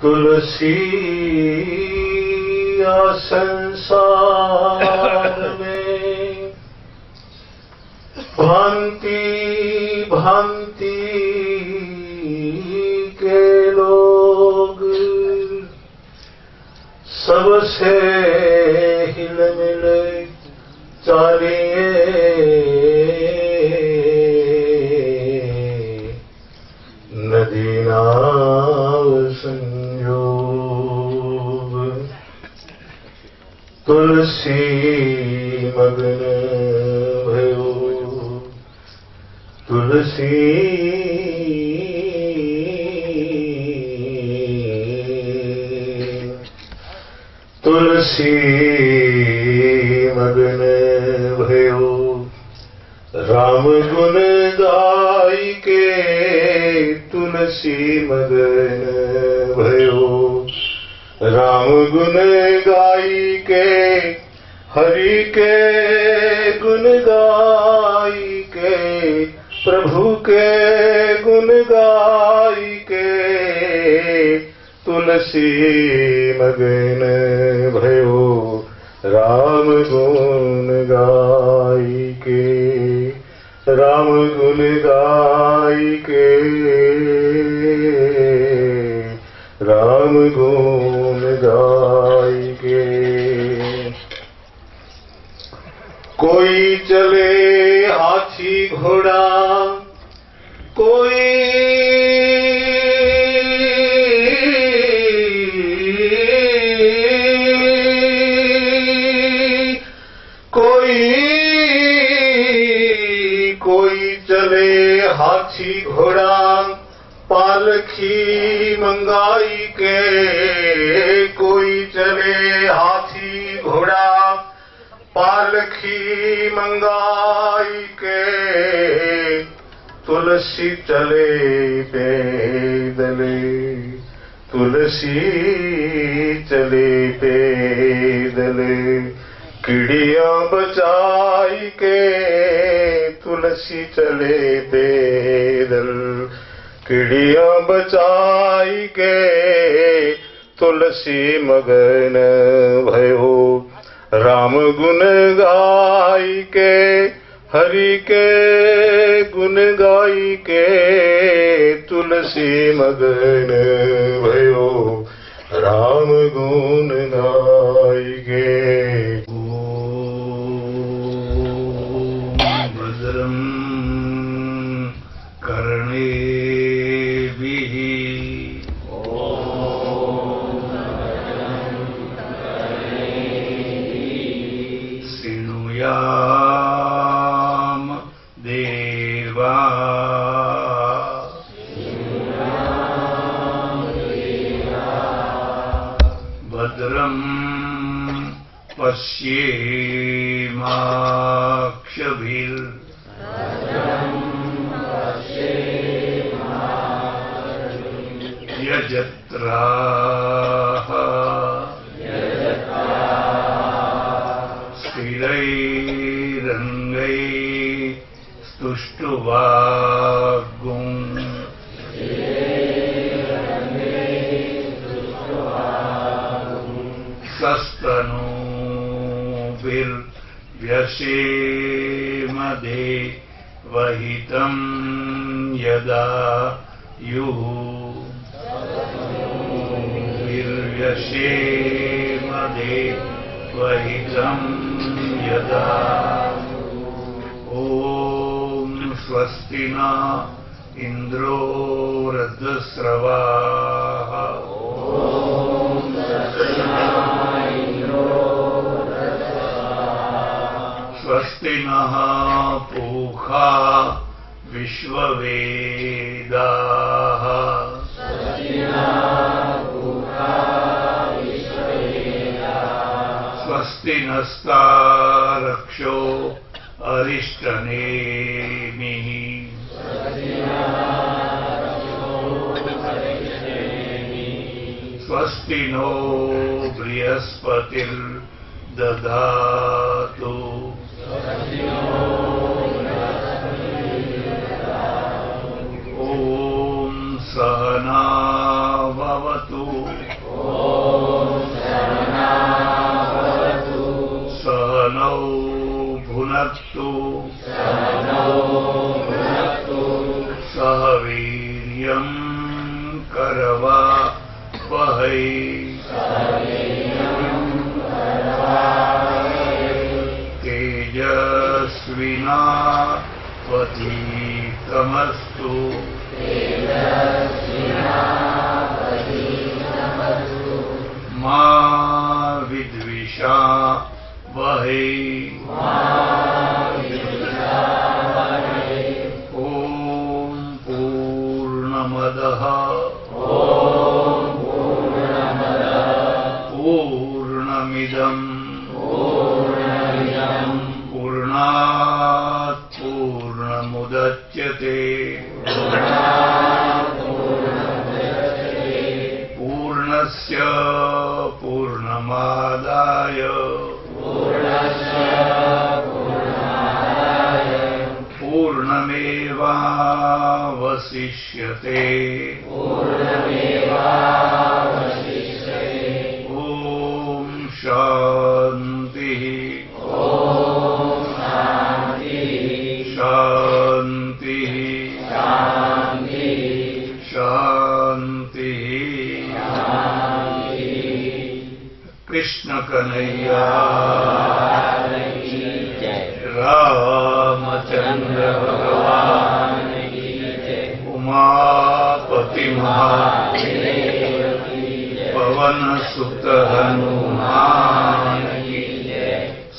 तुलसी या संसार में भांति भांति के लोग सबसे हिल मिल चालिए नदी नाव संयोग तुलसी मग्न भयो तुलसी तुलसी मग्न भयो राम गुण गाई के तुलसी मग्न भयो राम गुण गाई के हरि के गुण गाई के प्रभु के गुण गाई के तुलसी मग्न भयो राम गुण गाई के राम गुण गाई के राम गुण गाई के कोई चले हाथी घोड़ा कोई चले हाथी घोड़ा पालखी मंगाई के कोई चले हाथी घोड़ा पालखी मंगाई के तुलसी चले पैदले तुलसी चले पैदले कीड़ियां बचाई के तुलसी चले पैदल कीड़ियां बचाई के तुलसी मगन भयो राम गुण गाई के हरि के गुण गाई के तुलसी मगन भयो राम गुण गाई के यजत्राः स्थिरैरङ्गैस्तुष्टुवागुं सस्तनूभिर्व्यसेमदे वहितं यदायुः व्यसेमदे वहितं यदा ॐ स्वस्ति न इन्द्रो वृद्धस्रवाः स्वस्ति नः पूषा विश्ववेदाः स्वस्ति नस्तारक्षो अरिष्टनेमिः स्वस्ति नो बृहस्पतिर्दधातु ॐ सहना भवतु भवतु सहनौ भुनक्तु सह वीर्यं करवावहै तेजस्विनावधीतमस्तु मा विद्विषावहै ॐ पूर्णमदः पूर्णमिदं पूर्णात् पूर्णमुदच्यते पूर्णस्य पूर्णमादाय पूर्णमेवावशिष्यते ॐ शान्तिः शान्तिः शान्तिः कृष्ण कन्हैया रामचंद्र भगवान उमापति पवन सुत हनुमान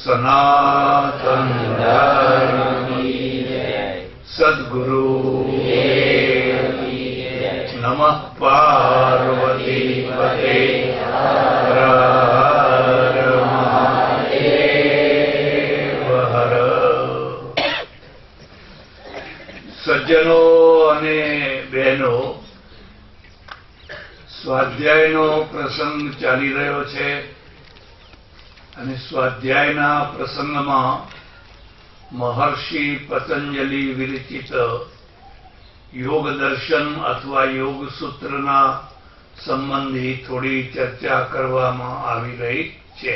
सनातन धर्म सद्गुरु नमः पार्वती पते हर हर महादेव हर। સજ્જનો અને બહેનો, સ્વાધ્યાયનો પ્રસંગ ચાલી રહ્યો છે અને સ્વાધ્યાયના પ્રસંગમાં મહર્ષિ પતંજલિ વિરચિત યોગ દર્શન અથવા યોગ સૂત્રના સંબંધી થોડી ચર્ચા કરવામાં આવી રહી છે.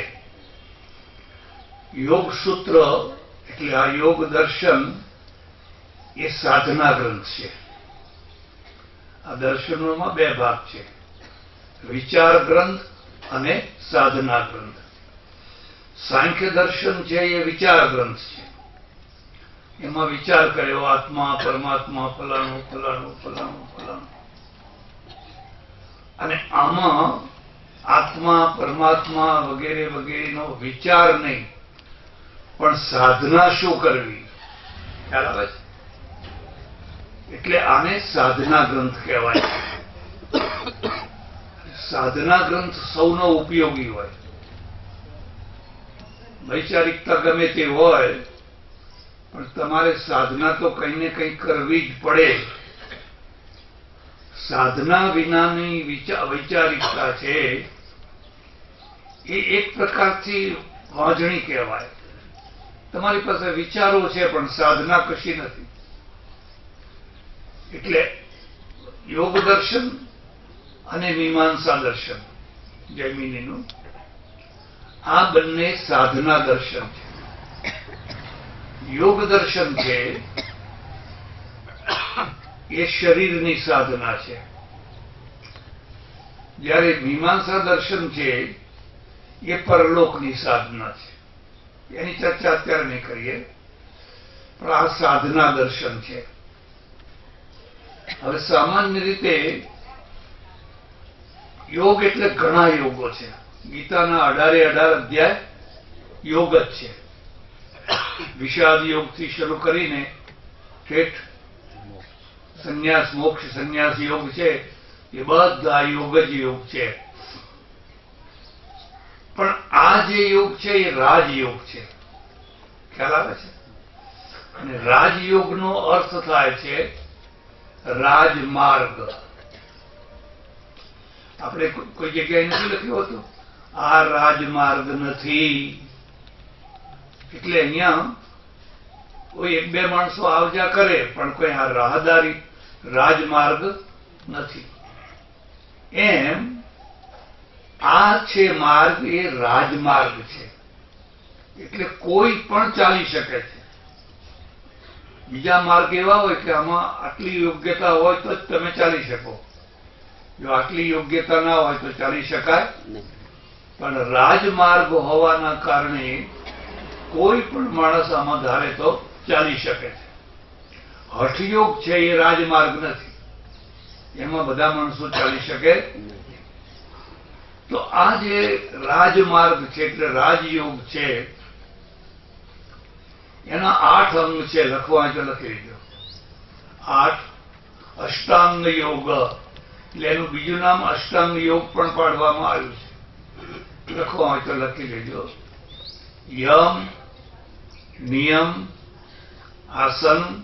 યોગ સૂત્ર એટલે આ યોગ દર્શન એ સાધના ગ્રંથ છે. આ દર્શનોમાં બે ભાગ છે, વિચાર ગ્રંથ અને સાધના ગ્રંથ. સાંખ્ય દર્શન છે એ વિચાર ગ્રંથ છે. એમાં વિચાર કર્યો આત્મા પરમાત્મા ફલાણું ફલાણું ફલાણું ફલાણું, અને આમાં આત્મા પરમાત્મા વગેરે વગેરેનો વિચાર નહીં, પણ સાધના શું કરવી ખ્યાલ આવે છે. એટલે આને સાધના ગ્રંથ કહેવાય. સાધના ગ્રંથ સૌનો ઉપયોગી હોય. વૈચારિકતા ગમે તે હોય, પણ તમારે સાધના તો કંઈ ને કંઈ કરવી જ પડે. સાધના વિનાની વૈચારિકતા છે એ એક પ્રકારથી વાંજણી કહેવાય. તમારી પાસે વિચારો છે પણ સાધના કશી નથી. એટલે યોગ દર્શન અને મીમાંસા દર્શન જૈમિનીનું, આ બંને સાધના દર્શન છે. યોગ દર્શન છે એ શરીરની સાધના છે, જ્યારે મીમાંસા દર્શન છે એ પરલોકની સાધના છે. એની ચર્ચા અત્યારે નહીં કરીએ, પણ આ સાધના દર્શન છે. હવે સામાન્ય રીતે યોગ એટલે ઘણા યોગો છે. ગીતાના 18 અધ્યાય યોગ જ છે. વિષાદ યોગથી શરૂ કરીને ઠેઠ સંન્યાસ મોક્ષ સંન્યાસ યોગ છે, એ બધા યોગ જ યોગ છે. પણ આ જે યોગ છે એ રાજયોગ છે. ખ્યાલ આવે છે? અને રાજયોગનો અર્થ થાય છે રાજમાર્ગ. આપણે કોઈ જગ્યાએ નથી લખ્યું હતું આ રાજમાર્ગ નથી, એટલે અહીંયા કોઈ એક બે માણસો આવજા કરે પણ કોઈ આ રાહદારી રાજમાર્ગ નથી. એમ આ છે માર્ગ એ રાજમાર્ગ છે, એટલે કોઈ પણ ચાલી શકે છે. બીજા માર્ગ એવા હોય કે આમાં આટલી યોગ્યતા હોય તો જ તમે ચાલી શકો, જો આટલી યોગ્યતા ના હોય તો ચાલી શકાય પણ રાજમાર્ગ હોવાના કારણે કોઈ પણ માણસ આમાં ધારે તો ચાલી શકે છે. હઠયોગ છે એ રાજમાર્ગ નથી, એમાં બધા માણસો ચાલી શકે. તો આ જે રાજમાર્ગ છે એટલે રાજયોગ છે, એના 8 અંગ છે. લખવા હોય તો લખી લીધો 8. અષ્ટાંગ યોગ એટલે એનું બીજું નામ અષ્ટાંગ યોગ પણ પાડવામાં આવ્યું છે. લખવા હોય તો લખી લેજો. યમ, નિયમ, આસન,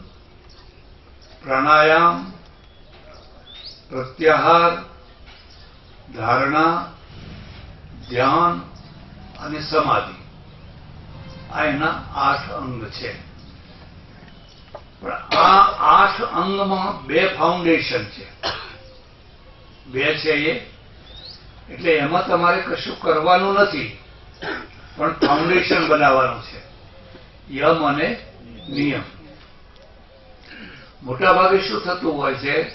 પ્રાણાયામ, પ્રત્યાહાર, ધારણા, ધ્યાન અને સમાધિ, આ એના 8 અંગ છે. પણ આ 8 અંગમાં 2 ફાઉન્ડેશન છે. 2 છે એ એટલે એમાં તમારે કશું કરવાનું નથી, પણ ફાઉન્ડેશન બનાવવાનું છે. યમ અને નિયમ. મોટા ભાગે શું થતું હોય છે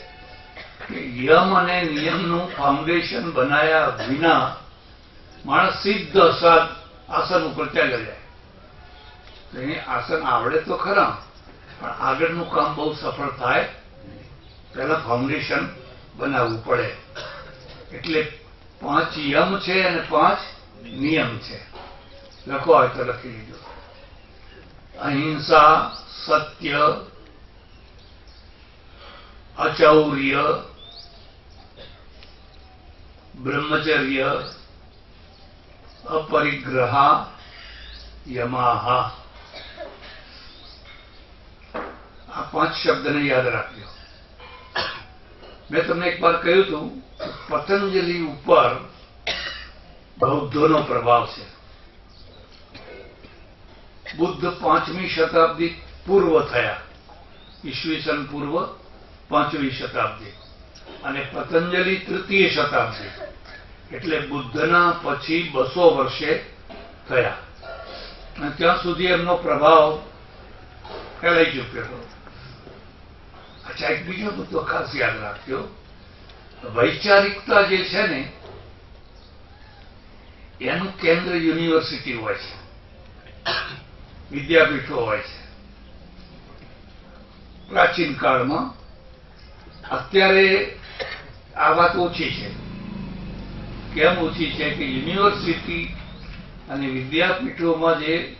કે યમ અને નિયમનું ફાઉન્ડેશન બનાવ્યા વિના માણસ સીધો આસન ઉપર ચાલ્યો જાય. તો એને આસન આવડે તો ખરા, પણ આગળનું કામ બહુ સફળ થાય પહેલા ફાઉન્ડેશન બનાવવું પડે. એટલે 5 યમ છે અને 5 નિયમ છે. લખો હોય તો લખી લીધો. અહિંસા, સત્ય, અચૌર્ય, બ્રહ્મચર્ય, અપરિગ્રહ, યમાહ. આ 5 શબ્દને યાદ રાખજો. મેં તમને એક વાર કહ્યું હતું પતંજલિ ઉપર બૌદ્ધોનો પ્રભાવ છે. બુદ્ધ 5મી શતાબ્દી પૂર્વ થયા, ઈસવીસન પૂર્વ 5મી શતાબ્દી, અને પતંજલિ 3ય શતાબ્દી, એટલે બુદ્ધના પછી 200 વર્ષે થયા. અને ત્યાં સુધી એમનો પ્રભાવ ફેલાઈ ચૂક્યો હતો. અચ્છા, એક બીજો મુદ્દો ખાસ યાદ રાખજો. વૈચારિકતા જે છે ને એનું કેન્દ્ર યુનિવર્સિટી હોય છે, વિદ્યાપીઠો હોય છે. પ્રાચીન કાળમાં, અત્યારે આ વાત ઓછી છે. કેમ ઓછી છે કે યુનિવર્સિટી અને વિદ્યાપીઠોમાં જે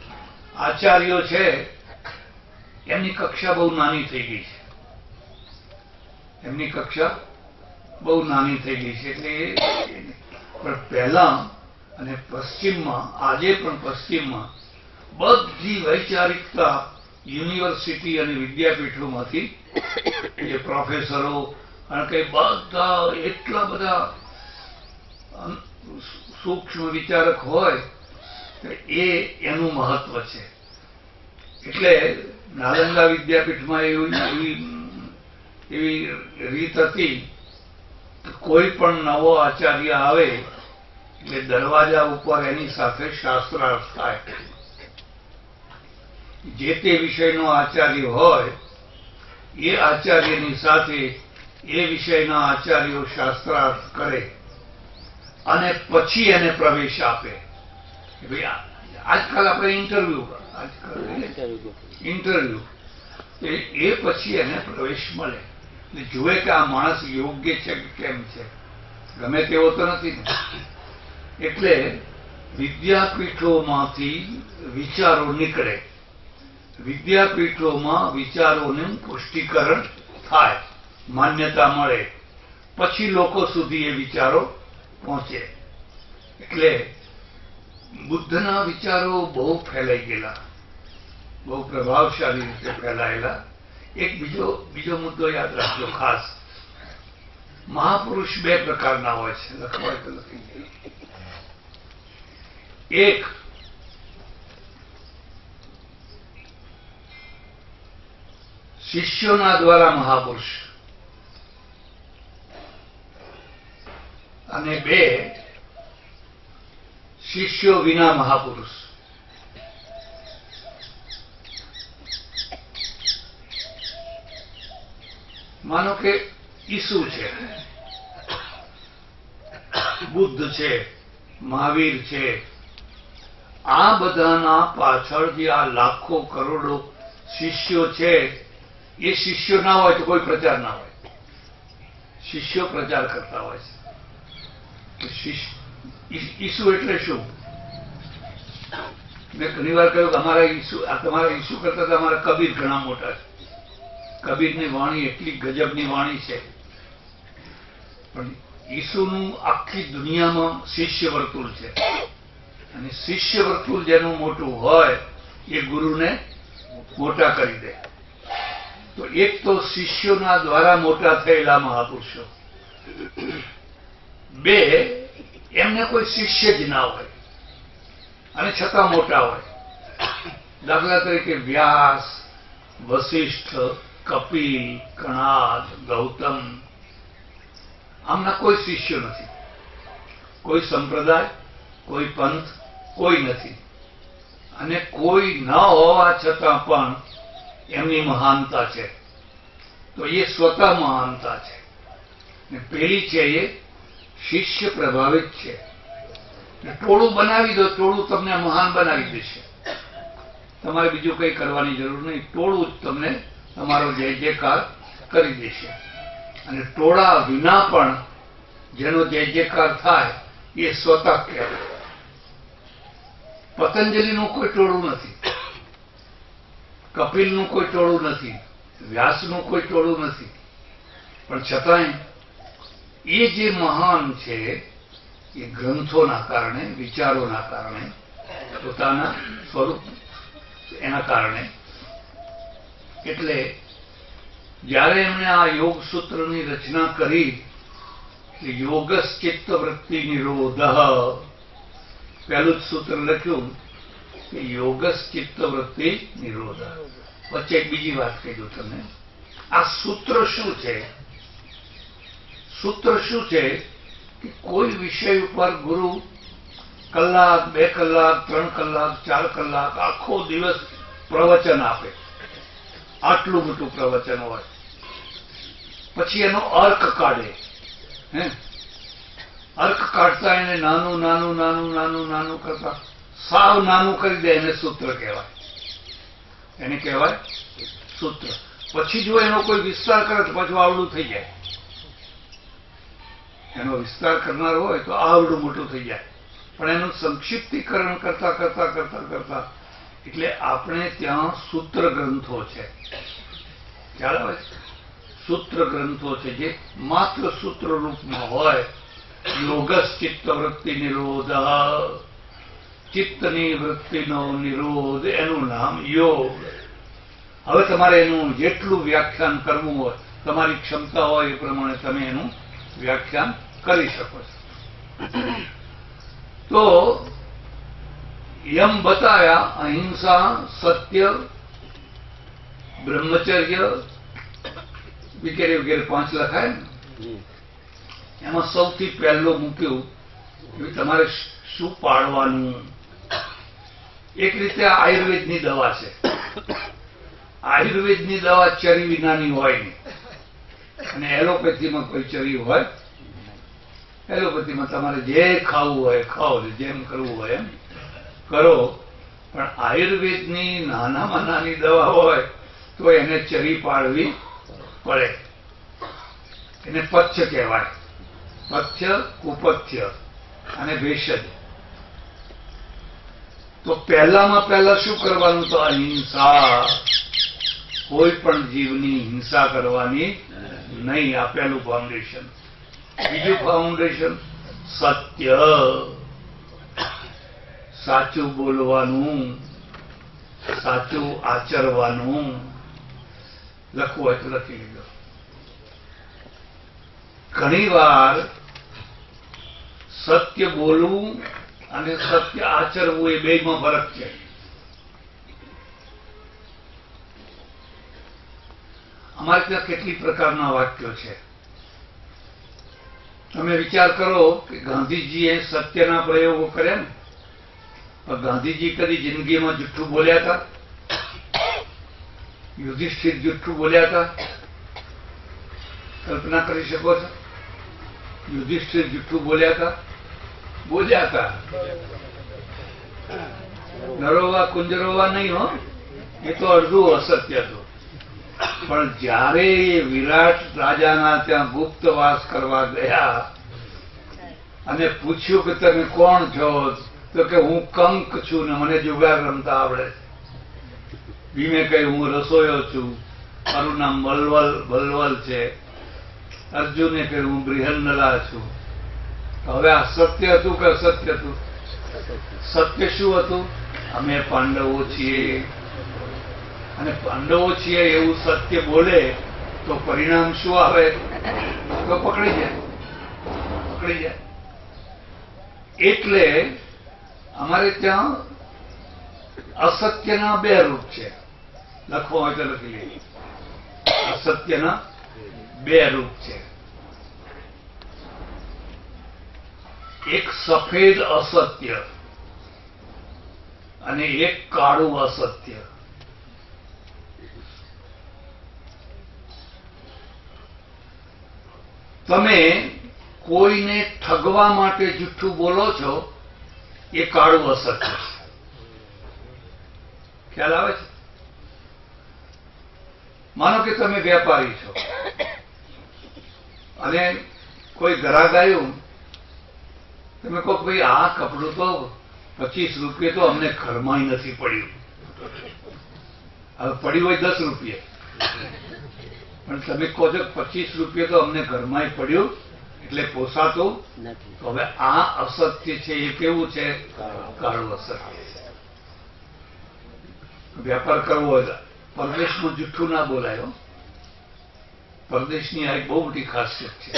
આચાર્યો છે એમની કક્ષા બહુ નાની થઈ ગઈ છે. એમની કક્ષા બહુ નાની થઈ ગઈ છે. એટલે પણ પહેલા અને પશ્ચિમમાં, આજે પણ પશ્ચિમમાં બધી વૈચારિકતા યુનિવર્સિટી અને વિદ્યાપીઠોમાંથી જે પ્રોફેસરો અને કઈ બધા એટલા બધા સૂક્ષ્મ વિચારક હોય એનું મહત્વ છે. એટલે નાલંદા વિદ્યાપીઠમાં એવી રીત હતી કે કોઈ પણ નવો આચાર્ય આવે એટલે દરવાજા ઉપર એની સાથે શાસ્ત્રાર્થ થાય. જે તે વિષયનો આચાર્ય હોય એ આચાર્યની સાથે એ વિષયના આચાર્યો શાસ્ત્રાર્થ કરે અને પછી એને પ્રવેશ આપે. આજકાલ આપણે ઇન્ટરવ્યુ એ પછી એને પ્રવેશ મળે, જુએ કે આ માણસ યોગ્ય છે કે કેમ છે, ગમે તેવો તો નથી ને. એટલે વિદ્યાપીઠોમાંથી વિચારો નીકળે, વિદ્યાપીઠોમાં વિચારોનું પુષ્ટિકરણ થાય, માન્યતા મળે, પછી લોકો સુધી એ વિચારો પહોંચે. એટલે બુદ્ધના વિચારો બહુ ફેલાઈ ગયેલા, બહુ પ્રભાવશાળી રીતે ફેલાયેલા. એક બીજો મુદ્દો યાદ રાખજો ખાસ. મહાપુરુષ 2 પ્રકારના હોય છે. લખવા તો લખી દે. એક શિષ્યોના દ્વારા મહાપુરુષ, અને 2 શિષ્યો વિના મહાપુરુષ. માનો કે ઈસુ છે, બુદ્ધ છે, મહાવીર છે, આ બધાના પાછળ જે આ લાખો કરોડો શિષ્યો છે, એ શિષ્યો ના હોય તો કોઈ પ્રચાર ના હોય. શિષ્યો પ્રચાર કરતા હોય છે. ઈસુ એટલે શું? મેં ઘણી વાર કહ્યું કે તમારા ઈસુ કરતા તો અમારા કબીર ઘણા મોટા છે. કબીરની વાણી એટલી ગજબની વાણી છે. પણ ઈસુનું આખી દુનિયામાં શિષ્ય વર્તુળ છે, અને શિષ્ય વર્તુળ જેનું મોટું હોય એ ગુરુને મોટા કરી દે. તો એક તો શિષ્યોના દ્વારા મોટા થયેલા મહાપુરુષો, બે એમને કોઈ શિષ્ય જ ના હોય અને છતાં મોટા હોય. દાખલા તરીકે વ્યાસ, વશિષ્ઠ, કપિલ, કણાદ, ગૌતમ, આમના કોઈ શિષ્ય નથી, કોઈ સંપ્રદાય, કોઈ પંથ, કોઈ નથી. અને કોઈ ન હોવા છતાં પણ એમની મહાનતા છે. તો એ સ્વતઃ મહાનતા છે. ને પેલી છે એ શિષ્ય પ્રભાવિત છે. ટોળું બનાવી દો, ટોળું તમને મહાન બનાવી દેશે. તમારે બીજું કંઈ કરવાની જરૂર નહીં, ટોળું જ તમને તમારો જય જયકાર કરી દેશે. અને ટોળા વિના પણ જેનો જય જયકાર થાય એ સ્વતઃ કહેવાય. પતંજલિનું કોઈ ટોળું નથી, કપિલનું કોઈ ટોળું નથી, વ્યાસનું કોઈ ટોળું નથી. પણ છતાંય એ જે મહાન છે એ ગ્રંથોના કારણે, વિચારોના કારણે, પોતાના સ્વરૂપ એના કારણે. એટલે જ્યારે એમણે આ યોગ સૂત્રની રચના કરી, યોગસ ચિત્ત વૃત્તિ નિરોધ, પહેલું જ સૂત્ર લખ્યું કે યોગસ ચિત્ત વૃત્તિ નિરોધ. વચ્ચે એક બીજી વાત કહી દઉં તમને. આ સૂત્ર શું છે? સૂત્ર શું છે કે કોઈ વિષય ઉપર ગુરુ કલાક, 2 કલાક, 3 કલાક, 4 કલાક, આખો દિવસ પ્રવચન આપે. આટલું મોટું પ્રવચન હોય. પછી એનો અર્ક કાઢે. અર્ક કાઢતા એને નાનું નાનું નાનું નાનું નાનું કરતા સાવ નાનું કરી દે, એને સૂત્ર કહેવાય. એને કહેવાય સૂત્ર. પછી જો એનો કોઈ વિસ્તાર કરે તો પાછું આવડું થઈ જાય. એનો વિસ્તાર કરનાર હોય તો આવડું મોટું થઈ જાય. પણ એનું સંક્ષિપ્તીકરણ કરતા કરતા કરતા કરતા એટલે આપણે ત્યાં સૂત્ર ગ્રંથો છે. ખ્યાલ આવે છે? સૂત્ર ગ્રંથો છે જે માત્ર સૂત્ર રૂપમાં હોય. યોગસ ચિત્ત વૃત્તિ નિરોધ, ચિત્તની વૃત્તિનો નિરોધ, એનું નામ યોગ. હવે તમારે એનું જેટલું વ્યાખ્યાન કરવું હોય, તમારી ક્ષમતા હોય એ પ્રમાણે તમે એનું વ્યાખ્યાન કરી શકો છો. તો યમ બતાયા અહિંસા, સત્ય, બ્રહ્મચર્ય વગેરે વગેરે 5 લખાય ને. એમાં સૌથી પહેલો મૂક્યું કે તમારે શું પાડવાનું. એક રીતે આયુર્વેદની દવા છે. આયુર્વેદની દવા ચરી વિનાની હોય નહીં, અને એલોપેથીમાં કોઈ ચરી હોય. એલોપેથીમાં તમારે જે ખાવું હોય ખાઓ, જેમ કરવું હોય એમ કરો. પણ આયુર્વેદની નાનામાં નાની દવા હોય તો એને ચરી પાડવી પડે. એને પથ્ય કહેવાય. પથ્ય, કુપથ્ય અને ભેષજ. તો પહેલામાં પહેલા શું કરવાનું? તો અહિંસા. કોઈ પણ જીવની હિંસા કરવાની નહીં. આ પહેલું ફાઉન્ડેશન. બીજું ફાઉન્ડેશન સત્ય. સાચું બોલવાનું, સાચું આચરવાનું. લખવું હોય તો લખી લીધો. ઘણી વાર સત્ય બોલવું અને સત્ય આચરવું એ બેમાં ફરક છે. અમારે ત્યાં કેટલી પ્રકારના વાક્યો છે. તમે વિચાર કરો કે ગાંધીજીએ સત્યના પ્રયોગો કર્યા ને. પણ ગાંધીજી કદી જિંદગીમાં જુઠ્ઠું બોલ્યા હતા? યુધિષ્ઠિર જુઠ્ઠું બોલ્યા હતા? કલ્પના કરી શકો છો? યુધિષ્ઠિર જુઠ્ઠું બોલ્યા હતા? બોલ્યા હતા. નરોવા કુંજરોવા નહીં હો, એ તો અડધું અસત્ય હતું. પણ જ્યારે એ વિરાટ રાજાના ત્યાં ગુપ્તવાસ કરવા ગયા અને પૂછ્યું કે તમે કોણ છો, તો કે હું કંક છું ને મને જુગાર રમતા આવડે. ભીમે કહ્યું હું રસોઈયો છું, મારું નામ વલવલ છે. અર્જુને કહ્યું હું બૃહન્નલા છું. હવે આ સત્ય હતું કે અસત્ય હતું? સત્ય શું હતું? અમે પાંડવો છીએ, અને પાંડવો છીએ એવું સત્ય બોલે તો પરિણામ શું આવે? તો પકડી જાય. એટલે અમારે ત્યાં અસત્યના બે રૂપ છે. લખવા હોય તો લખી લઈએ. અસત્યના બે રૂપ છે. એક સફેદ અસત્ય અને એક કાળું અસત્ય. તમે કોઈને ઠગવા માટે જુઠ્ઠું બોલો છો, એ કાળું અસત્ય છે. ખ્યાલ આવે છે? માનો કે તમે વેપારી છો અને કોઈ ગ્રાહક આવ્યું, તમે કહો ભાઈ આ કપડું તો 25 રૂપિયા તો અમને ઘરમાં નથી પડ્યું. હવે પડ્યું હોય 10 રૂપિયા, પણ તમે કહો છો 25 રૂપિયા તો અમને ઘરમાં પડ્યું એટલે પોસાતું નથી. તો હવે આ અસત્ય છે. એ કેવું છે? કાળું અસત્ય. વેપાર કરવો હોય પરદેશમાં જુઠ્ઠું ના બોલાયો. પરદેશની આ એક બહુ મોટી ખાસિયત છે.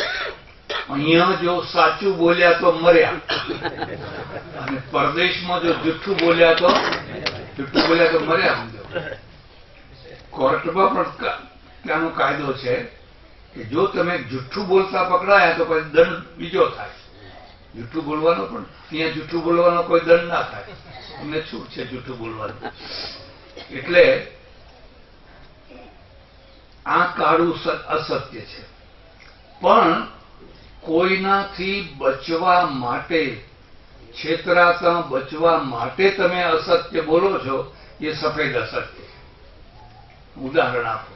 અહીંયા જો સાચું બોલ્યા તો મર્યા, અને પરદેશમાં જો જુઠ્ઠું બોલ્યા તો મર્યા. સમજો, કોર્ટમાં પણ ત્યાંનો કાયદો છે કે જો તમે જુઠ્ઠું બોલતા પકડાયા તો પછી દંડ બીજો થાય. જુઠ્ઠું બોલવાનો પણ અહીંયા જુઠ્ઠું બોલવાનો કોઈ દંડ ના થાય. તમને છૂટ છે જુઠ્ઠું બોલવાનું. એટલે આ કાળું અસત્ય છે. પણ કોઈનાથી બચવા માટે, છેતરાતા બચવા માટે તમે અસત્ય બોલો છો, એ સફેદ અસત્ય. ઉદાહરણ આપો.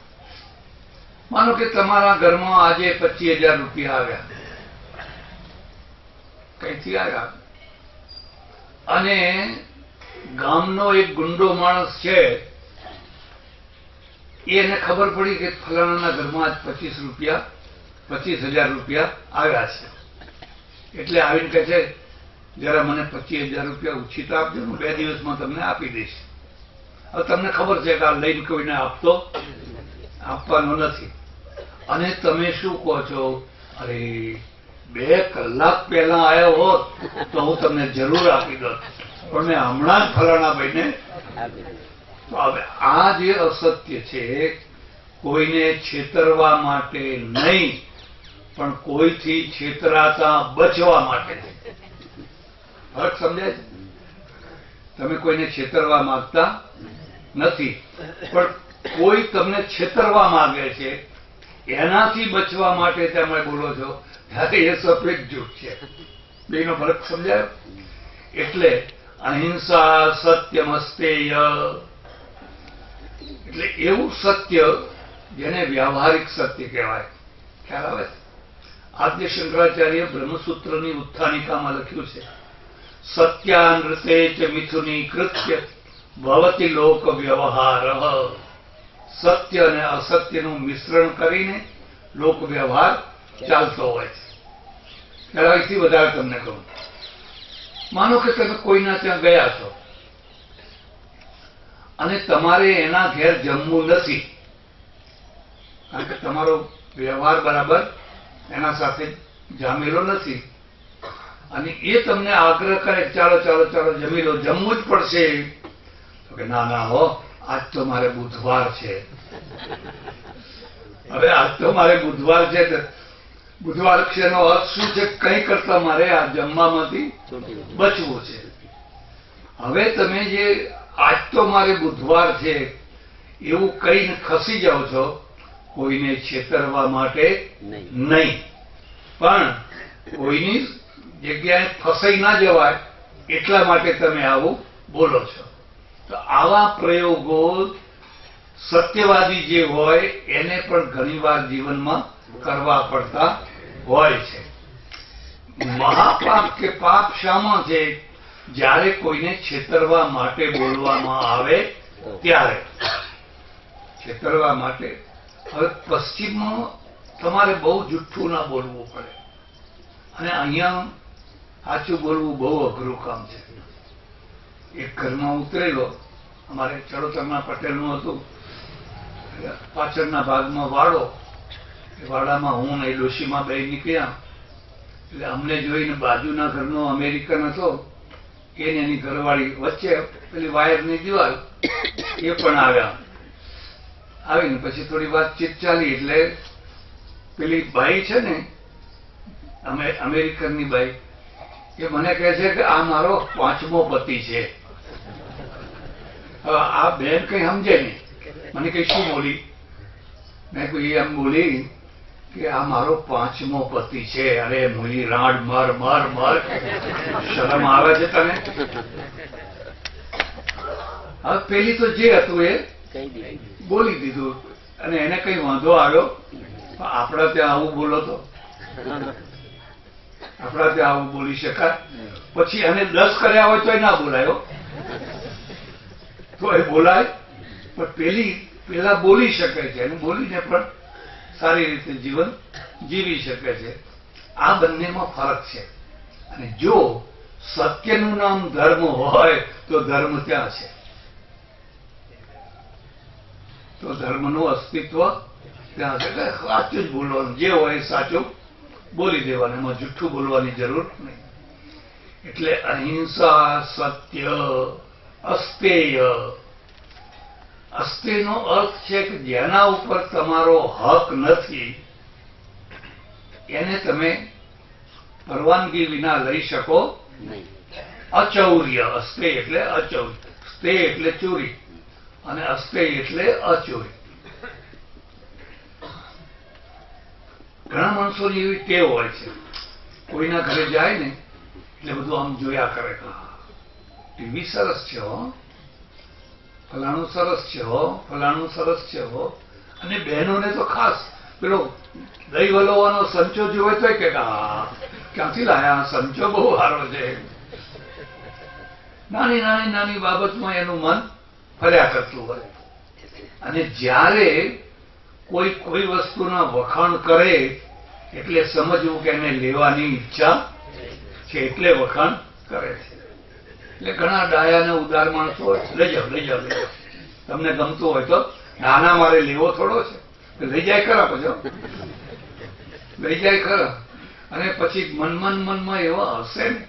માનો કે તમારા ઘરમાં આજે 25,000 રૂપિયા આવ્યા. કઈથી આવ્યા? અને ગામનો એક ગુંડો માણસ છે, એને ખબર પડી કે ફલાણાના ઘરમાં આજ 25,000 રૂપિયા આવ્યા છે. એટલે આવીને કહે છે જરા મને 25,000 રૂપિયા ઉછીતા આપજો, હું 2 દિવસમાં તમને આપી દઈશ. હવે તમને ખબર છે કે આ લઈને કોઈને આપવાનો નથી. અને તમે શું કહો છો? અરે 2 કલાક પહેલા આવ્યો હોત તો હું તમને જરૂર આપી દોત, પણ મેં હમણાં જ ફલાણા ભાઈને. તો હવે આ જે અસત્ય છે, કોઈને છેતરવા માટે નહીં, પણ કોઈથી છેતરાતા બચવા માટે. ફરક સમજાય છે? તમે કોઈને છેતરવા માંગતા નથી, પણ કોઈ તમને છેતરવા માંગે છે, એનાથી બચવા માટે તમે બોલો છો, ત્યારે એ સફેદ જૂઠ છે. બેનો ફરક સમજાયો? એટલે અહિંસા સત્યમસ્તેય, એટલે એવું સત્ય જેને વ્યાવહારિક સત્ય કહેવાય. ખ્યાલ આવે? આદ્ય શંકરાચાર્ય બ્રહ્મસૂત્રની ઉત્થાનિકામાં લખ્યું છે, સત્યાનૃતે ચ મિથુની કૃત્ય ભવતી લોક વ્યવહાર. સત્ય અને અસત્યનું મિશ્રણ કરીને લોક વ્યવહાર ચાલતો હોય છે. એનાથી વધારે તમને કહું, માનો કે તમે કોઈના ત્યાં ગયા છો અને તમારે એના ઘેર જમવું નથી, કારણ કે તમારો વ્યવહાર બરાબર એના સાથે જામેલો નથી, અને એ તમને આગ્રહ કરે ચાલો ચાલો ચાલો જમી લો, જમવું જ પડશે. તો કે ના ના હો, આજ તો મારે બુધવાર છે. હવે આજ તો મારે બુધવાર છે, બુધવાર અક્ષરનો અર્થ શું છે? કંઈ કરતા મારે આ જમવામાંથી બચવું છે. હવે તમે જે આજ તો મારે બુધવાર છે એવું કહીને ખસી જાઓ છો, કોઈને છેતરવા માટે નહીં, પણ કોઈની જગ્યાએ ફસાઈ ના જવાય એટલા માટે તમે આવું બોલો છો. તો આવા પ્રયોગો સત્યવાદી જે હોય એને પણ ઘણીવાર જીવનમાં કરવા પડતા હોય છે. મહાપાપ કે પાપ શામાં છે? જ્યારે કોઈને છેતરવા માટે બોલવામાં આવે ત્યારે. છેતરવા માટે. હવે પશ્ચિમમાં તમારે બહુ જુઠ્ઠું ના બોલવું પડે, અને અહીંયા સાચું બોલવું બહુ અઘરું કામ છે. એક ઘરમાં ઉતરેલો, અમારે ચડોતરના પટેલનું હતું, પાછળના ભાગમાં વાડો, એ વાડામાં હું ને ડોશીમાં બે નીકળ્યા. એટલે અમને જોઈને બાજુના ઘરનો અમેરિકન હતો, એને એની ઘરવાળી વચ્ચે પેલી વાયરની દિવાલ, એ પણ આવ્યા. આવીને પછી થોડી વાતચીત ચાલી, એટલે પેલી બાઈ છે ને અમેરિકનની બાઈ, એ મને કહે છે કે આ મારો 5મો પતિ છે. હવે આ બેન કઈ સમજે નહીં. મને કઈ શું બોલી? મેં કોઈ એમ બોલી કે આ મારો 5મો પતિ છે. અરે મુલી રાડ મર મર મર, શરમ આવે છે તને? હવે પેલી તો જે હતું એ બોલી દીધું, અને એને કઈ વાંધો આવ્યો. આપણા ત્યાં આવું બોલો તો આપણા ત્યાં આવું બોલી શકાય? પછી એને 10 કર્યા હોય તો ના બોલાયો, તો એ બોલાય. પણ પેલા બોલી શકે છે, અને બોલીને પણ સારી રીતે જીવન જીવી શકે છે. આ બંનેમાં ફરક છે. અને જો સત્યનું નામ ધર્મ હોય તો ધર્મ ત્યાં છે, તો ધર્મનું અસ્તિત્વ ત્યાં છે. સાચું જ બોલવાનું, જે હોય સાચું બોલી દેવાનું, એમાં જુઠ્ઠું બોલવાની જરૂર નહીં. એટલે અહિંસા, સત્ય, અસ્તેય. અસ્તેયનો અર્થ છે કે જેના ઉપર તમારો હક નથી એને તમે પરવાનગી વિના લઈ શકો નહીં. અચૌર્ય. અસ્તેય એટલે અચૌર્ય. સ્તેય એટલે ચોરી, અને અસ્તેય એટલે અચોરી. ઘણા માણસોની એવી ટેવ હોય છે, કોઈના ઘરે જાય ને એટલે બધું આમ જોયા કરે, ટીવી સરસ છે હો, ફલાણું સરસ છે હો, ફલાણું સરસ છે હો. અને બહેનોને તો ખાસ પેલો દહીં વલોવાનો સંચો જોવે તો કે ક્યાંથી લાયા, સંચો બહુ સારો છે. નાની નાની નાની બાબતમાં એનું મન ફર્યા કરતું હોય. અને જ્યારે કોઈ વસ્તુના વખાણ કરે એટલે સમજવું કે એને લેવાની ઈચ્છા છે, એટલે વખાણ કરે છે. એટલે ઘણા ડાયાને ઉદાર માણસો લઈ જાઓ લઈ જાઓ લઈ જાઓ, તમને ગમતું હોય તો. નાના મારે લેવો થોડો છે, લઈ જાય ખરા, પછી લઈ જાય ખરા. અને પછી મનમાં એવા હશે ને,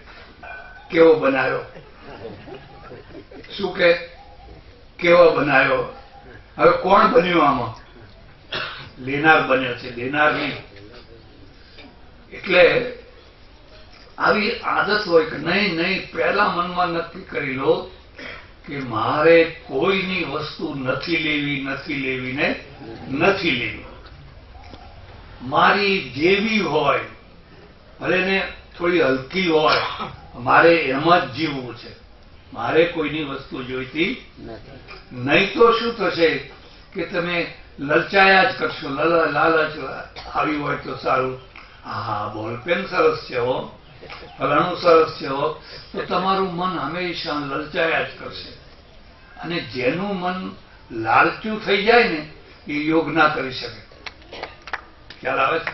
કેવો બનાવ્યો, શું કે કેવો બનાવ્યો. હવે કોણ બન્યું આમાં? લેનાર બન્યો છે, દેનાર નહીં. એટલે આવી આદત હોય કે નહીં, પહેલા મનમાં નક્કી કરી લો કે મારે કોઈની વસ્તુ નથી લેવી ને નથી લેવી. મારી જેવી હોય, ભલે ને થોડી હલકી હોય, મારે એમ જ જીવવું છે. મારે કોઈની વસ્તુ જોઈતી નહીં. તો શું થશે કે તમે લલચાયા જ કરશો. લાલચ આવી હોય તો સારું, હા બોલપેન સરસ છે હો, ફલાણું સરસ છે હો, તો તમારું મન હંમેશા લલચાયા જ કરશે. અને જેનું મન લાલચું થઈ જાય ને એ યોગ ના કરી શકે. ખ્યાલ આવે છે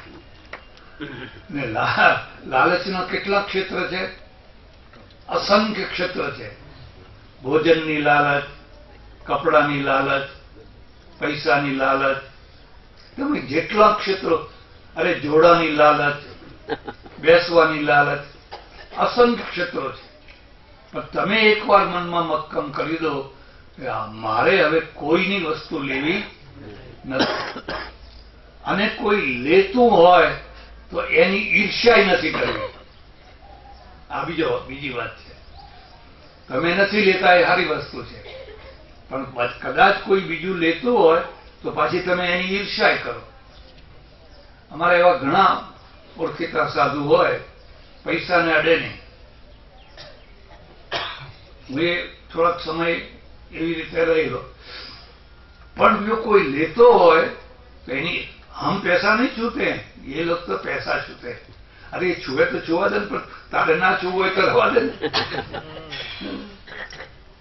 ને? લાલચના કેટલા ક્ષેત્ર છે? અસંખ્ય ક્ષેત્ર છે. ભોજનની લાલચ, કપડાની લાલચ, પૈસાની લાલચ, તમે જેટલા ક્ષેત્રો, અરે જોડાની લાલચ, બેસવાની લાલચ, અસંખ્ય ક્ષેત્રો છે. પણ તમે એકવાર મનમાં મક્કમ કરી દો કે મારે હવે કોઈની વસ્તુ લેવી નથી, અને કોઈ લેતું હોય તો એની ઈર્ષ્યા નથી કરવી. આ બીજી વાત છે. તમે નથી લેતા એ સારી વસ્તુ છે, પણ કદાચ કોઈ બીજું લેતું હોય તો પાછી તમે એની ઈર્ષ્યા કરો. અમારા એવા ઘણા ઓળખીતા સાધુ હોય, પૈસાને અડે નહીં. હું એ થોડાક સમય એવી રીતે રહેલો, પણ જો કોઈ લેતો હોય તો એની હમ પૈસા નહીં છૂટે, એ લોકો તો પૈસા છૂટે. અરે એ છુએ તો છુવા દે, પણ તારે ના છુવું હોય તો રહેવા દે.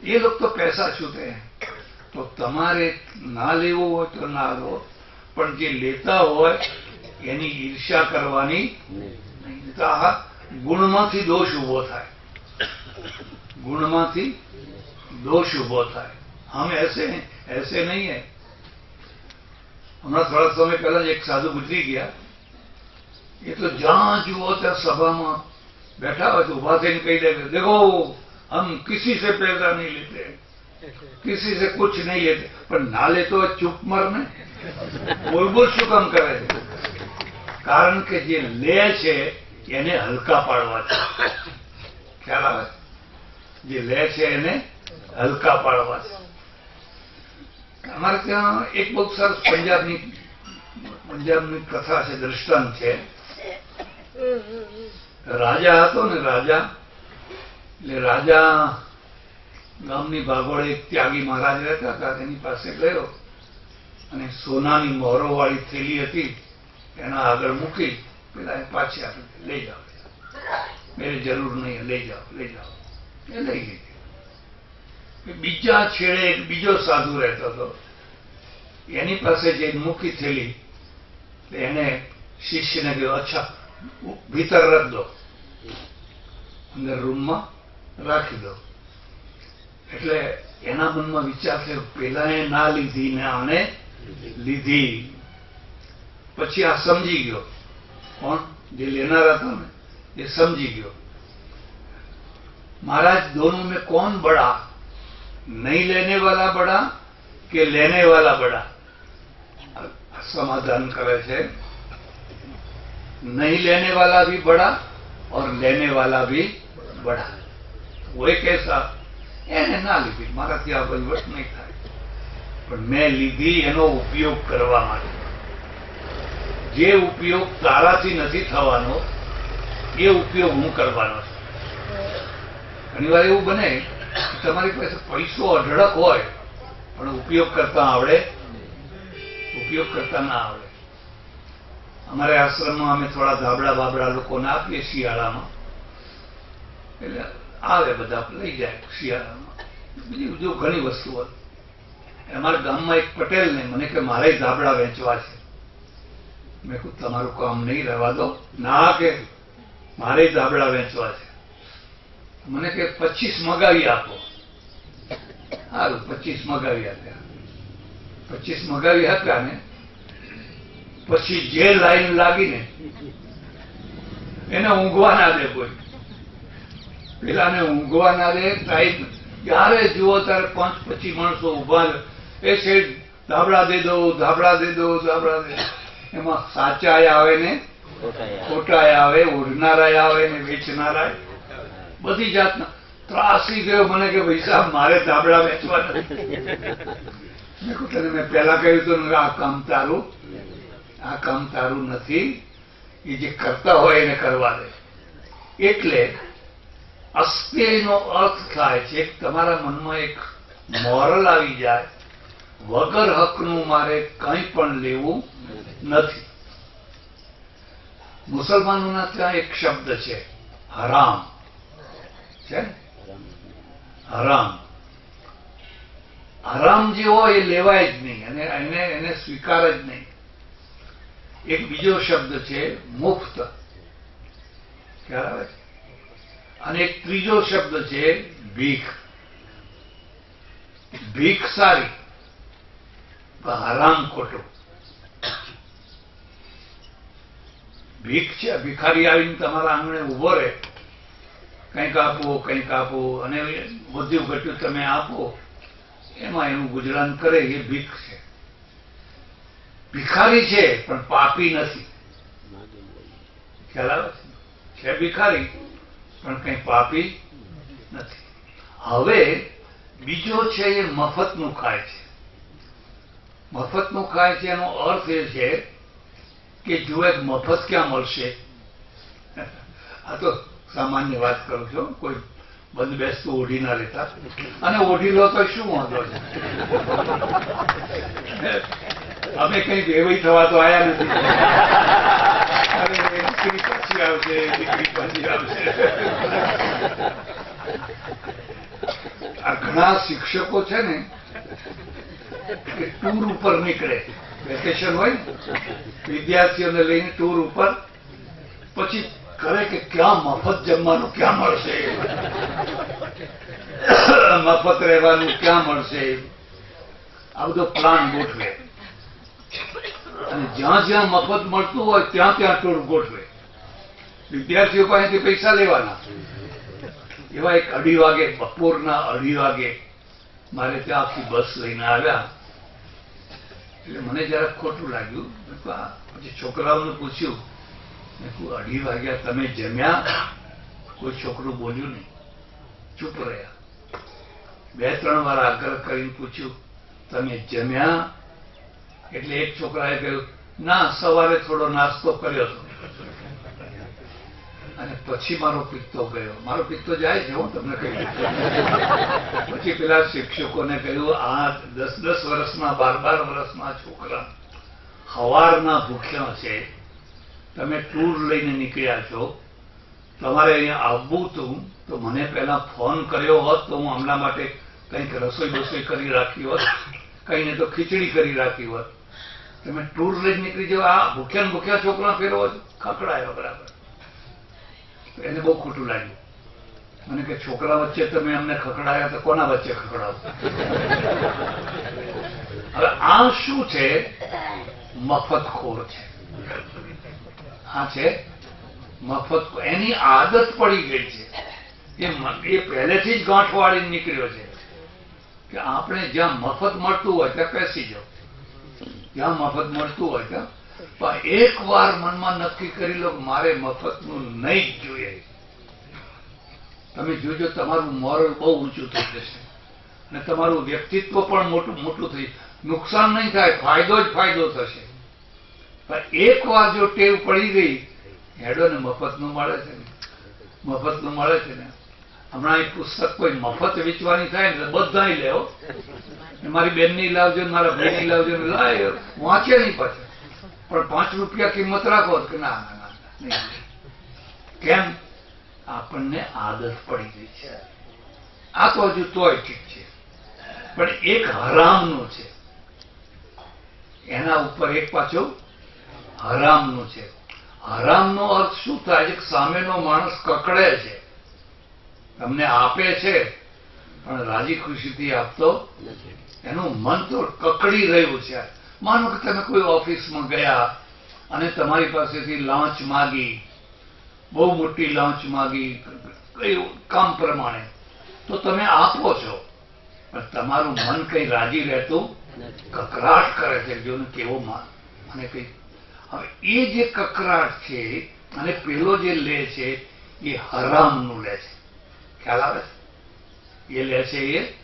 એ લોકો તો પૈસા છૂટે. તો તમારે ના લેવું હોય તો ના લો, પણ જે લેતા હોય એની ઈર્ષ્યા કરવાની નહીં. તો આ ગુણમાંથી દોષ ઉભો થાય, ગુણમાંથી दोष उभो થાય. हम ऐसे नहीं है. હમણાં થોડા સમય પહેલા જ એક સાધુ ગુજરી ગયા. એ તો જ્યાં જુઓ ત્યાં સભામાં બેઠા હોય તો ઉભા થઈને કહી દે, દેખો हम किसी से पैसा नहीं लेते, किसी से कुछ नहीं लेते. પણ ના લેતો હોય ચૂપ મર ને, બોલ બોલ શું કામ કરે છે? કારણ કે જે લે છે એને હલકા પાડવા છે. ખ્યાલ આવે? જે લે છે એને હલકા પાડવા છે. અમારે ત્યાં એક બહુ સરસ પંજાબની કથા છે, દ્રષ્ટાંત છે. રાજા હતો ને, રાજા એટલે રાજા ગામની ભાગોળે એક ત્યાગી મહારાજ રહેતા હતા. એની પાસે ગયો અને સોનાની મોહરો વાળી થેલી હતી, એના આગળ મૂકી પેલા પાછી આપી, લઈ જાઓ, મેરી જરૂર નહીં, લઈ જાઓ, લઈ જાઓ. એ લઈ ગઈ. બીજા છેડે એક બીજો સાધુ રહેતો હતો, એની પાસે જે મૂકી થેલી એને શિષ્યને કહ્યું, અચ્છા ભીતર રખ દો, અંદર રૂમમાં રાખી દો. એટલે એના મનમાં વિચાર થયો, પેલા ના લીધી ને આને લીધી. પછી આ સમજી ગયો, કોણ જે લેનારા હતો ને એ સમજી ગયો, महाराज दोनों में कौन बड़ा, नहीं लेने वाला बड़ा कि लेने वाला बड़ा? समाधान करे छे, नहीं लेने वाला भी बड़ा और लेने वाला भी बड़ा. वो कैसा? એને ના લીધી, મારાથી આ વહીવટ નહીં થાય, પણ મેં લીધી એનો ઉપયોગ કરવા માટે. જે ઉપયોગ તારાથી નથી થવાનો એ ઉપયોગ હું કરવાનો છું. ઘણી વાર એવું બને કે તમારી પાસે પૈસો અઢળક હોય પણ ઉપયોગ કરતા આવડે, ઉપયોગ કરતા ના આવડે. અમારે આશ્રમમાં અમે થોડા ધાબળા બાબડા લોકોને આપીએ શિયાળામાં, એટલે આવે બધા લઈ જાય શિયાળામાં. બીજી જો ઘણી વસ્તુઓ. અમારા ગામમાં એક પટેલ ને મને કે મારે ધાબળા વેચવા છે. મેં કહ્યું તમારું કામ નહીં, રહેવા દો. ના કે મારે ધાબળા વેચવા છે. મને કે 25 મગાવી આપો. સારું, 25 મગાવી આપ્યા. 25 મગાવી આપ્યા ને પછી જે લાઈન લાગીને એને ઊંઘવા ના દે કોઈ. પેલાને ઊંઘવા ના દે. ટાઈમ ક્યારે જુઓ ત્યારે 5-25 માણસો ઉભા, એ છે ધાબળા દે દો, ધાબળા દે દો, ધાબળા દે. એમાં સાચા આવે ને ખોટા આવે, ઓઢનારા આવે ને વેચનારા, બધી જાતના. ત્રાસી ગયો મને કે ભાઈ સાહેબ મારે ધાબળા વેચવા નથી. મેં કહ્યું તને મેં પહેલા કહ્યું હતું આ કામ તારું, આ કામ તારું નથી. એ જે કરતા હોય એને કરવા દે. એટલે અસ્તેયનો અર્થ થાય છે તમારા મનમાં એક મોરલ આવી જાય, વગર હકનું મારે કંઈ પણ લેવું નથી. મુસલમાનોના ત્યાં એક શબ્દ છે હરામ, છે હરામ. હરામ જે હોય એ લેવાય જ નહીં, અને એને સ્વીકાર જ નહીં. એક બીજો શબ્દ છે મુફ્ત, ખ્યાલ આવે છે? અને એક ત્રીજો શબ્દ છે ભીખ. ભીખ સારી, હરામ ખોટું. ભીખ છે, ભિખારી આવીને તમારા આંગણે ઉભો રહે, કંઈક આપો કંઈક આપો, અને વધ્યું ઘટ્યું તમે આપો, એમાં એનું ગુજરાન કરે, એ ભીખ છે. ભિખારી છે પણ પાપી નથી. ખ્યાલ આવે છે? ભિખારી પણ કઈ પાપી નથી. હવે બીજો છે એ મફતનું ખાય છે. મફતનું ખાય છે એનો અર્થ એ છે કે જો એક મફત ક્યાં મળશે. આ તો સામાન્ય વાત કરું છું, કોઈ બંધ બેસતું ઓઢી ના લેતા, અને ઓઢી લો તો શું વાંધો છે. અમે કઈ વેવાઈ થવા તો આયા નથી. અરે દીકરી પછી આવશે, દીકરી પછી આવશે. આ ઘણા શિક્ષકો છે ને કે ટૂર ઉપર નીકળે, વેકેશન હોય ને, વિદ્યાર્થીઓને લઈને ટૂર ઉપર, પછી કરે કે ક્યાં મફત જમવાનું ક્યાં મળશે, મફત રહેવાનું ક્યાં મળશે, આ બધો પ્લાન ગોઠવે. અને જ્યાં જ્યાં મફત મળતું હોય ત્યાં ત્યાં ટૂર ગોઠવે. વિદ્યાર્થીઓ પાસેથી પૈસા લેવાના. એવા એક 2:30 વાગે, બપોરના 2:30 વાગે મારે ત્યાં આખી બસ લઈને આવ્યા. એટલે મને જરાક ખોટું લાગ્યું. પછી છોકરાઓને પૂછ્યું, મેં કહ્યું 2:30 વાગ્યા તમે જમ્યા? કોઈ છોકરું બોલ્યું નહીં, ચૂપ રહ્યા. 2-3 વાર આગ્રહ કરીને પૂછ્યું તમે જમ્યા? એટલે એક છોકરાએ કહ્યું ના, સવારે થોડો નાસ્તો કર્યો હતો. અને પછી મારો પિત્તો ગયો. મારો પિત્તો જાય છે, હું તમને કહી દઉં. પછી પેલા શિક્ષકોને કહ્યું આ 10-10 વર્ષના 12-12 વર્ષના છોકરા સવારના ભૂખ્યા છે, તમે ટૂર લઈને નીકળ્યા છો, તમારે અહીંયા આવવું હતું તો મને પહેલા ફોન કર્યો હોત તો હું હમણાં માટે કંઈક રસોઈ કરી રાખી હોત, કઈ ને તો ખીચડી કરી રાખી હોત. તમે ટૂર લઈને નીકળી જાઓ, આ ભૂખ્યા ભૂખ્યા છોકરા ફેરવો છો. ખકડાયો બરાબર. એને બહુ ખોટું લાગ્યું. મને કે છોકરા વચ્ચે તમે અમને ખકડાયા તો કોના વચ્ચે ખકડાવો? હવે આ શું છે? મફતખોર છે. આ છે મફત. એની આદત પડી ગઈ છે. એ પહેલેથી જ ગાંઠ વાળીને નીકળ્યો છે કે આપણે જ્યાં મફત મળતું હોય ત્યાં પેસી જાઓ, જ્યાં મફત મળતું હોય ત્યાં. પણ એક વાર મનમાં નક્કી કરી લો મારે મફતનું નહીં જ જોઈએ. તમે જોજો તમારું મોરલ બહુ ઊંચું થઈ જશે અને તમારું વ્યક્તિત્વ પણ મોટું થઈ. નુકસાન નહીં થાય, ફાયદો જ ફાયદો થશે. પણ એક વાર જો ટેવ પડી ગઈ, હેડો ને મફતનું મળે છે ને, મફતનું મળે છે ને. હમણાં એક પુસ્તક કોઈ મફત વેચવાની થાય ને બધા લેવો. મારી બેનની લાવજો, મારા ભાઈની લાવજો, લાય વાંચે નહીં પાછળ. પણ 5 રૂપિયા કિંમત રાખો કે ના ના ના નહીં. કેમ? આપણને આદત પડી ગઈ છે. આ તો હજુ તોય ઠીક છે, પણ એક હરામનું છે. એના ઉપર એક પાછું હરામનું છે. હરામનો અર્થ શું થાય છે? સામેનો માણસ કકડે છે, તમને આપે છે પણ રાજી ખુશીથી આપતો એનું મન તો કકડી રહ્યું છે. માનો કે તમે કોઈ ઓફિસમાં ગયા અને તમારી પાસેથી લાંચ માગી, બહુ મોટી લાંચ માગી કઈ કામ પ્રમાણે, તો તમે આપો છો પણ તમારું મન કઈ રાજી રહેતું, કકરાટ કરે છે. જો ને કેવો અને કઈ. હવે એ જે કકરાટ છે અને પેલો જે લે છે એ હરામનું લે છે. ખ્યાલ આવે છે? એ લે છે એ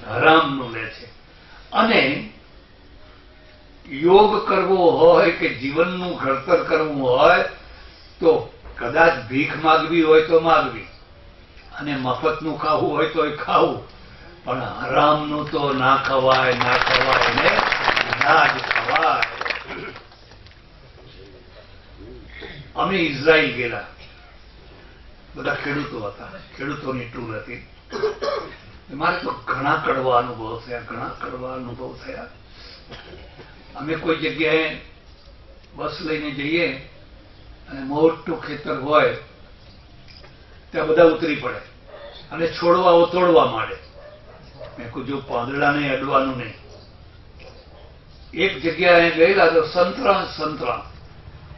હરામનું લે છે. અને યોગ કરવો હોય કે જીવનનું ઘડતર કરવું હોય તો કદાચ ભીખ માગવી હોય તો માગવી, અને મફતનું ખાવું હોય તો ખાવું, પણ હરામનું તો ના ખવાય, ના ખવાય ને ના જ ખવાય. અમે ઇઝરાયલ ગયેલા, બધા ખેડૂતો હતા, ખેડૂતોની ટૂર હતી. મારે તો ઘણા કડવા અનુભવ થયા. અમે કોઈ જગ્યાએ બસ લઈને જઈએ અને મોટું ખેતર હોય ત્યાં બધા ઉતરી પડે અને છોડવાઓ તોડવા માંડે. મેં કહ્યું જો પાંદડાને અડવાનું નહીં. એક જગ્યાએ ગયેલા તો સંતરા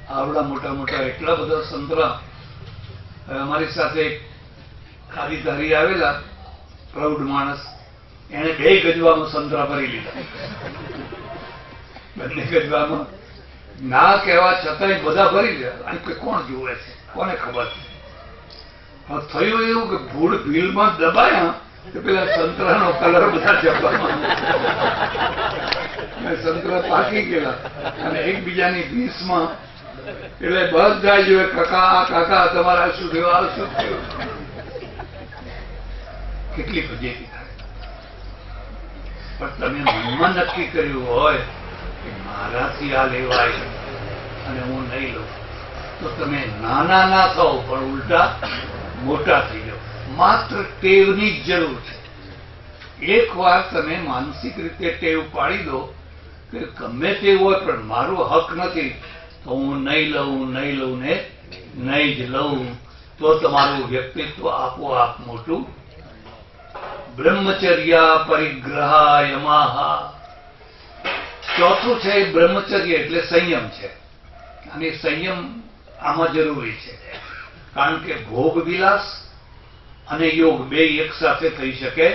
આવડા મોટા મોટા એટલા બધા સંતરા. અમારી સાથે એક ખાદીધારી આવેલા, પ્રૌઢ માણસ, એને 2 ગજવામાં સંતરા ભરી લીધા. બંને ગજવામાં ના કહેવા છતાંય બધા ભરી ગયા. અને કોણ જુએ છે, કોને ખબર છે. થયું એવું કે ભીલમાં દબાયા તો પેલા સંતરાનો કલર બધા જપામાં સંતરા પાકી ગયેલા અને એકબીજાની ભીસમાં, એટલે બધા જોયે કાકા કાકા તમારા શું થયું, આ શું થયું. કેટલી ફજેતી થાય. પણ તમે મનમાં નક્કી કર્યું હોય કે મારાથી આ લેવાય અને હું નહીં લઉં, તો તમે નાના ના થાવ પણ ઉલટા મોટા થઈ જાઓ. માત્ર ટેવની જ જરૂર છે. એક વાર તમે માનસિક રીતે ટેવ પાડી દો કે ગમે તે હોય પણ મારો હક નથી તો હું નહીં લઉં ને નહીં જ લઉં, તો તમારું વ્યક્તિત્વ આપોઆપ મોટું. બ્રહ્મચર્ય પરિગ્રહ યમાહ. ચોથું છે બ્રહ્મચર્ય એટલે સંયમ છે. અને સંયમ આમાં જરૂરી છે, કારણ કે ભોગ વિલાસ અને યોગ બે એક સાથે થઈ શકે.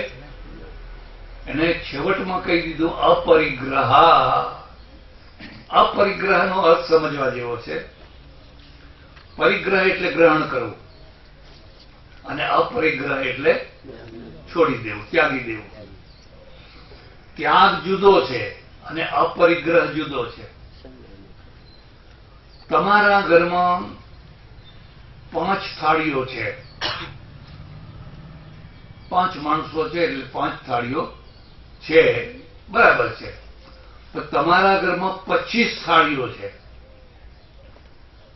એને છેવટમાં કહી દીધું અપરિગ્રહ. અપરિગ્રહનો અર્થ સમજવા જેવો છે. પરિગ્રહ એટલે ગ્રહણ કરવું અને અપરિગ્રહ એટલે છોડી દેવું, ત્યાગી દેવું. ત્યાગ જુદો છે અને અપરિગ્રહ જુદો છે. તમારા ઘરમાં 5 થાળીઓ છે, 5 માણસો છે એટલે 5 થાળીઓ છે, બરાબર છે. તો તમારા ઘરમાં 25 થાળીઓ છે,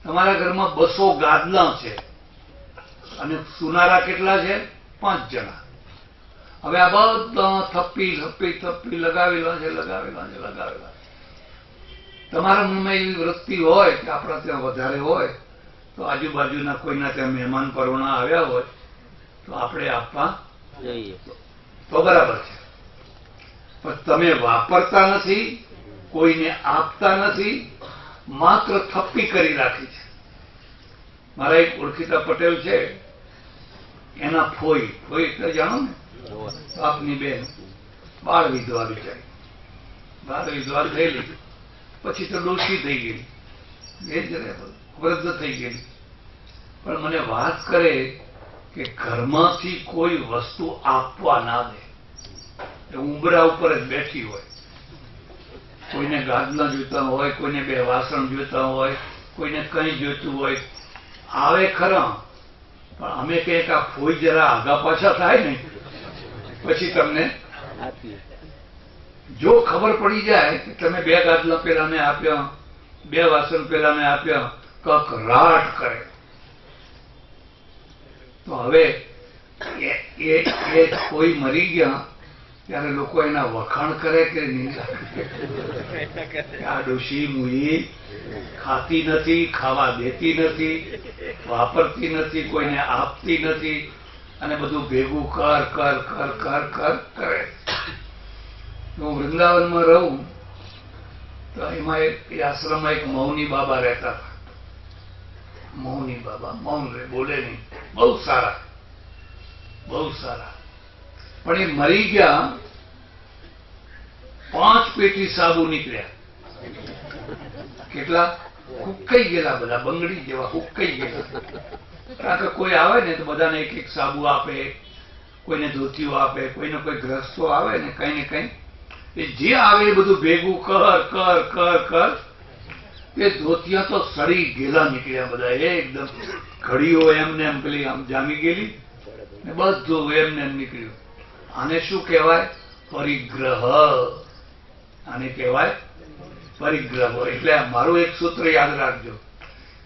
તમારા ઘરમાં 200 ગાદલા છે અને સુનારા કેટલા છે? 5 જણા. હવે આ બધા થપ્પી લગાવેલા. તમારા મનમાં એવી વૃત્તિ હોય કે આપણા ત્યાં વધારે હોય તો આજુબાજુના કોઈના ત્યાં મહેમાન પરોણા આવ્યા હોય તો આપણે આપવા જોઈએ, તો બરાબર છે. પણ તમે વાપરતા નથી, કોઈને આપતા નથી, માત્ર થપ્પી કરી રાખી છે. મારા એક ઓળખીતા પટેલ છે, એના ફોઈ એટલે જાણો ને, આપની બેન બાળ વિધવા બિચારી, બાળ વિધવા થયેલી, પછી તો ડોશી થઈ ગઈ, વૃદ્ધ થઈ ગયેલી. પણ મને વાત કરે કે ઘરમાંથી કોઈ વસ્તુ આપવા ના દે. ઉંબરા ઉપર જ બેઠી હોય, કોઈને ગાદલા જોઈતા હોય, કોઈને 2 વાસણ જોઈતા હોય, કોઈને કંઈ જોઈતું હોય, આવે ખરા. પણ અમે કંઈક આ ફોઈ જરા આગા પાછા થાય ને પછી તમને જો ખબર પડી જાય કે તમે 2 ગાદલા પેલાને આપ્યા, 2 વાસણ પેલાને આપ્યા, કકરાટ કરે. તો હવે એ કોઈ મરી ગયા ત્યારે લોકો એના વખાણ કરે કે નિંદા કરે. આ ડોશી મુઈ ખાતી નથી, ખાવા દેતી નથી, વાપરતી નથી, કોઈને આપતી નથી, અને બધું ભેગું કર કરે. હું વૃંદાવનમાં રહું તો એમાં એ આશ્રમમાં એક મૌની બાબા રહેતા હતા. મૌની બાબા મૌન રે, બોલે નહીં, બહુ સારા. પણ એ મરી ગયા, 5 પેટી સાબુ નીકળ્યા. કેટલા? હુક્કાઈ ગયેલા, બધા બંગડી જેવા હુક્કાઈ ગયેલા. કારણ કે કોઈ આવે ને તો બધાને એક સાબુ આપે, કોઈને ધોતીઓ આપે, કોઈને કોઈ ગ્રસ્તો આવે ને કઈ એ જે આવે એ બધું ભેગું કર. એ ધોતિયા તો સડી ગયેલા નીકળ્યા બધા, એકદમ ઘડીઓ એમને એમ પેલી આમ જામી ગયેલી ને બધું એમને એમ નીકળ્યું. આને શું કહેવાય? પરિગ્રહ. આને કહેવાય પરિગ્રહ. એટલે મારું એક સૂત્ર યાદ રાખજો,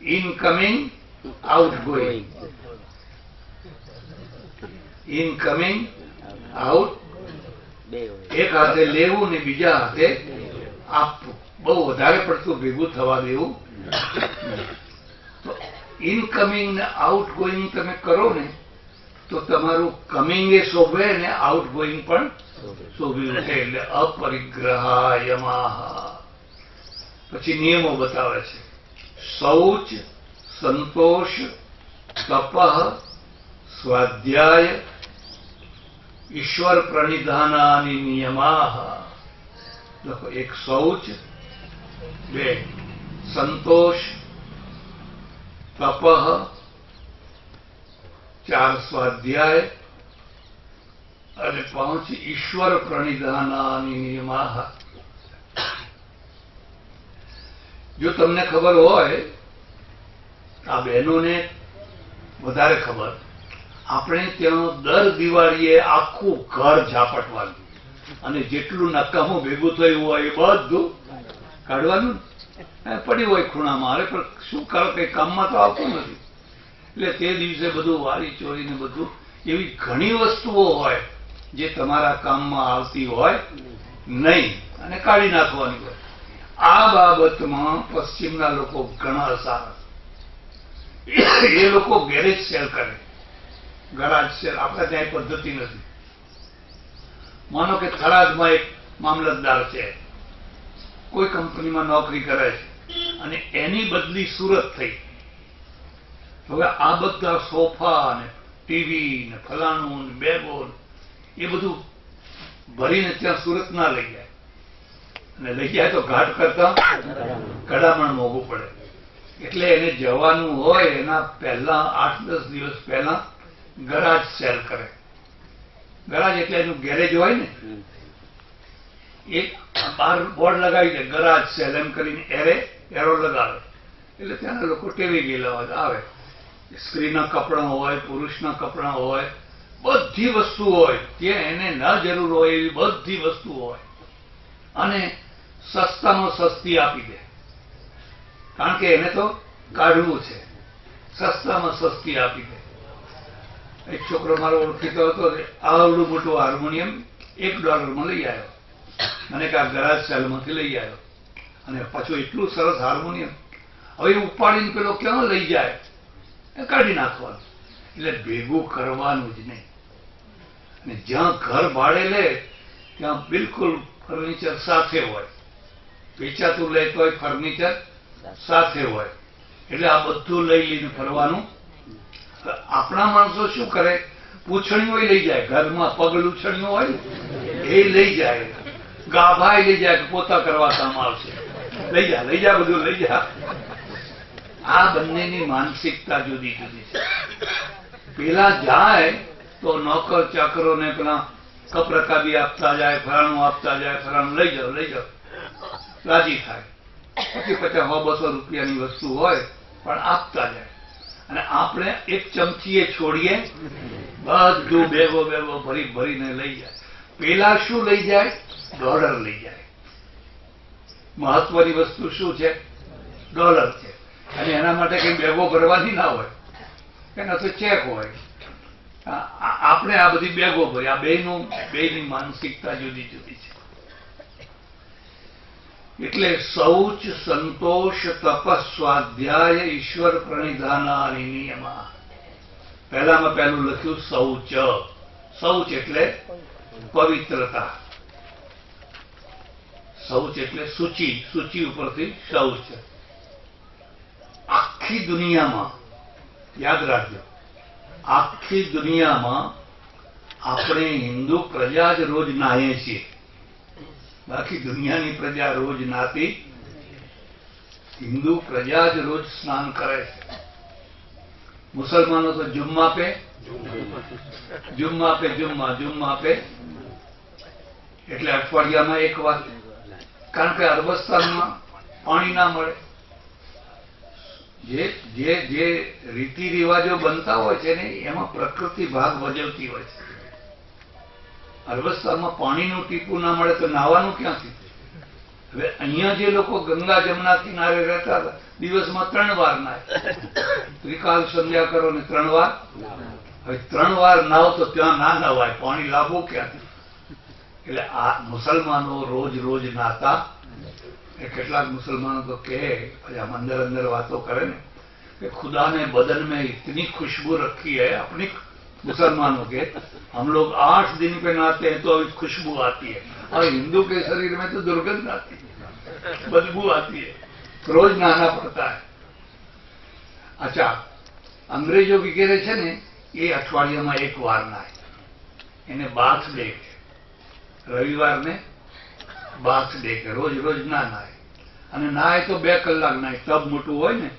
ઇનકમિંગ આઉટગોઈંગ. ઇનકમિંગ આઉટ, એક હાથે લેવું ને બીજા હાથે આપવું. બહુ વધારે પડતું ભેગું થવા દેવું. તો ઇનકમિંગ ને આઉટગોઈંગ તમે કરો ને તો તમારું કમિંગ એ શોભે ને આઉટગોઈંગ પણ શોભી ઉઠે. એટલે અપરિગ્રહાયમાહ. પછી નિયમો બતાવે છે: શૌચ, સંતોષ, તપઃ, સ્વાધ્યાય, ઈશ્વર પ્રણિધાનાની નિયમાહ. લખો: 1 શૌચ, 2 સંતોષ, તપઃ, 4 સ્વાધ્યાય, અને 5 ઈશ્વર પ્રણિધાનાની નિયમાહ. જો તમને ખબર હોય, આ બહેનોને વધારે ખબર, આપણે ત્યાં દર દિવાળીએ આખું ઘર ઝાપટવાનું અને જેટલું નકામું ભેગું થયું હોય એ બધું કાઢવાનું. પડ્યું હોય ખૂણામાં, અરે પણ શું કરો, કઈ કામમાં તો આવતું નથી. એટલે તે દિવસે બધું વારી ચોરીને બધું, એવી ઘણી વસ્તુઓ હોય જે તમારા કામમાં આવતી હોય નહીં અને કાઢી નાખવાની હોય. આ બાબતમાં પશ્ચિમના લોકો ઘણા સારા. એ લોકો ગેરેજ સેલ કરે, ગરાજ સેલ. આપણે ત્યાં એ પદ્ધતિ નથી. માનો કે થરાદમાં એક મામલતદાર છે, કોઈ કંપનીમાં નોકરી કરે છે અને એની બદલી સુરત થઈ. હવે આ બધા સોફા ને ટીવી ને ફલાણું ને બેગો એ બધું ભરીને ત્યાં સુરત ના લઈ જાય, અને લઈ જાય તો ઘાટ કરતા કડામણ મોંઘું પડે. એટલે એને જવાનું હોય એના પહેલા 8-10 દિવસ પહેલા ગરાજ સેલ કરે. ગરાજ એટલે એનું ગેરેજ હોય ને, એક બાર બોર્ડ લગાવી દે, ગરાજ સેલ એમ કરીને એરો લગાવે. એટલે ત્યાંના લોકો ટેવી ગયેલા હોય, આવે. સ્ત્રીના કપડાં હોય, પુરુષના કપડાં હોય, બધી વસ્તુ હોય, જે એને ન જરૂર હોય એવી બધી વસ્તુ હોય, અને સસ્તામાં સસ્તી આપી દે. કારણ કે એને તો કાઢવું છે, સસ્તામાં સસ્તી આપી દે. એક છોકરો મારો ઓળખીતો હતો, આવડું મોટું હાર્મોનિયમ $1 લઈ આવ્યો, મને કે આ ગરાજ સેલમાંથી લઈ આવ્યો. અને પાછું એટલું સરસ હાર્મોનિયમ. હવે ઉપાડીને પેલો ક્યાં લઈ જાય, એ કાઢી નાખવાનું. એટલે ભેગું કરવાનું જ નહીં. અને જ્યાં ઘર ભાડે લે ત્યાં બિલકુલ ફર્નિચર સાથે હોય, વેચાતું લે તોય ફર્નિચર સાથે હોય. એટલે આ બધું લઈ લઈને ફરવાનું. આપણા માણસો શું કરે, પૂંછણીઓ લઈ જાય, ઘરમાં પગ લૂછણીઓ હોય ને એ લઈ જાય, ગાભા લઈ જાય કે પોતા કરવા કામ આવશે, લઈ જા બધું લઈ જા. આ બંનેની માનસિકતા જુદી જુદી છે. પેલા જાય તો નોકર ચાકરોને પેલા કપરકાબી આપતા જાય, ફરાણું આપતા જાય, ફરાણું લઈ જાઓ રાજી થાય. પછી $50-200 વસ્તુ હોય પણ આપતા જાય. અને આપણે એક ચમચીએ છોડીએ, બધું બેગો ભરીને લઈ જાય. પેલા શું લઈ જાય, ડોલર લઈ જાય. મહત્વની વસ્તુ શું છે, ડોલર છે. અને એના માટે કઈ બેગો ભરવાની ના હોય, એના તો ચેક હોય. આપણે આ બધી બેગો ભરી. આ બેની માનસિકતા જુદી જુદી છે. એટલે શૌચ, સંતોષ, તપ, સ્વાધ્યાય, ઈશ્વર પ્રણિધાનાની નિયમા. પહેલામાં પહેલું લખ્યું શૌચ. શૌચ એટલે પવિત્રતા. શૌચ એટલે સૂચિ, સૂચિ ઉપરથી શૌચ. આખી દુનિયામાં, યાદ રાખજો, આખી દુનિયામાં આપણે હિન્દુ પ્રજા જ રોજ નાહીએ છીએ. બાકી દુનિયાની પ્રજા રોજ નાતી, હિન્દુ પ્રજા જ રોજ સ્નાન કરે છે. મુસલમાનો તો જુમ્મા પે એટલે અઠવાડિયામાં એક વાર. કારણ કે અરબસ્તાનમાં પાણી ના મળે. જે રીતિ રિવાજો બનતા હોય છે ને એમાં પ્રકૃતિ ભાગ ભજવતી હોય છે. અરબસ્તાનમાં પાણીનું ટીપું ના મળે તો નાવાનું ક્યાંથી? હવે અહીંયા જે લોકો ગંગા જમના કિનારે રહેતા હતા, દિવસમાં 3 વાર નાય. ત્રિકાલ સંધ્યા કરો ને 3 વાર. હવે 3 વાર નાવ તો ત્યાં ના નવાય, પાણી લાવવું ક્યાંથી? એટલે આ મુસલમાનો રોજ નાતા. કેટલાક મુસલમાનો તો કહે, અંદર વાતો કરે ને कि खुदा ने बदन में इतनी खुशबू रखी है अपनी, मुसलमानों के, हम लोग 8 दिन पे नहाते हैं तो अभी खुशबू आती है, और हिंदू के शरीर में तो दुर्गंध आती है, बदबू आती है, रोज नहाना पड़ता है. अच्छा, अंग्रेजो वगैरह છે ને એ અઠવાડિયામાં 1 વાર નાય, એને બાથ ડે કે, રવિવારને બાથ ડે કે, રોજ ના નાય. અને નાય તો 2 કલાક નાય. ટબ મોટું હોય ને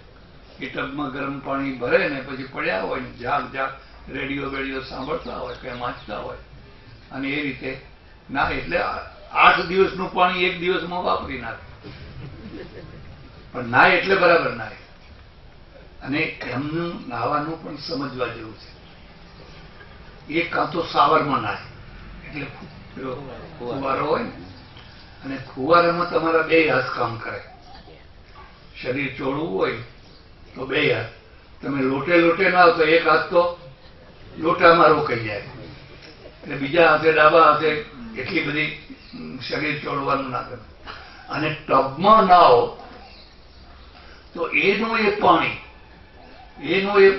એ ટબમાં ગરમ પાણી ભરે ને પછી પડ્યા હોય ને, જાગ રેડિયો સાંભળતા હોય કે વાંચતા હોય, અને એ રીતે ના, એટલે 8 દિવસનું પાણી 1 દિવસમાં વાપરી નાખે, પણ નાય એટલે બરાબર નાય. અને એમનું નાવાનું પણ સમજવા જેવું છે. એ કાં તો સાવરમાં નાય, એટલે ફુવારો હોય ને, અને ફુવારામાં તમારા 2 હાથ કામ કરે. શરીર ચોળવું હોય તો 2 હાથ, તમે લોટે લોટે ના તો 1 હાથ તો લોટામાં રોકાઈ જાય, એટલે બીજા હાથે ડાબા હાથે એટલી બધી શરીર ચોળવાનું ના કરે. અને ટબમાં નાઓ તો એનું એ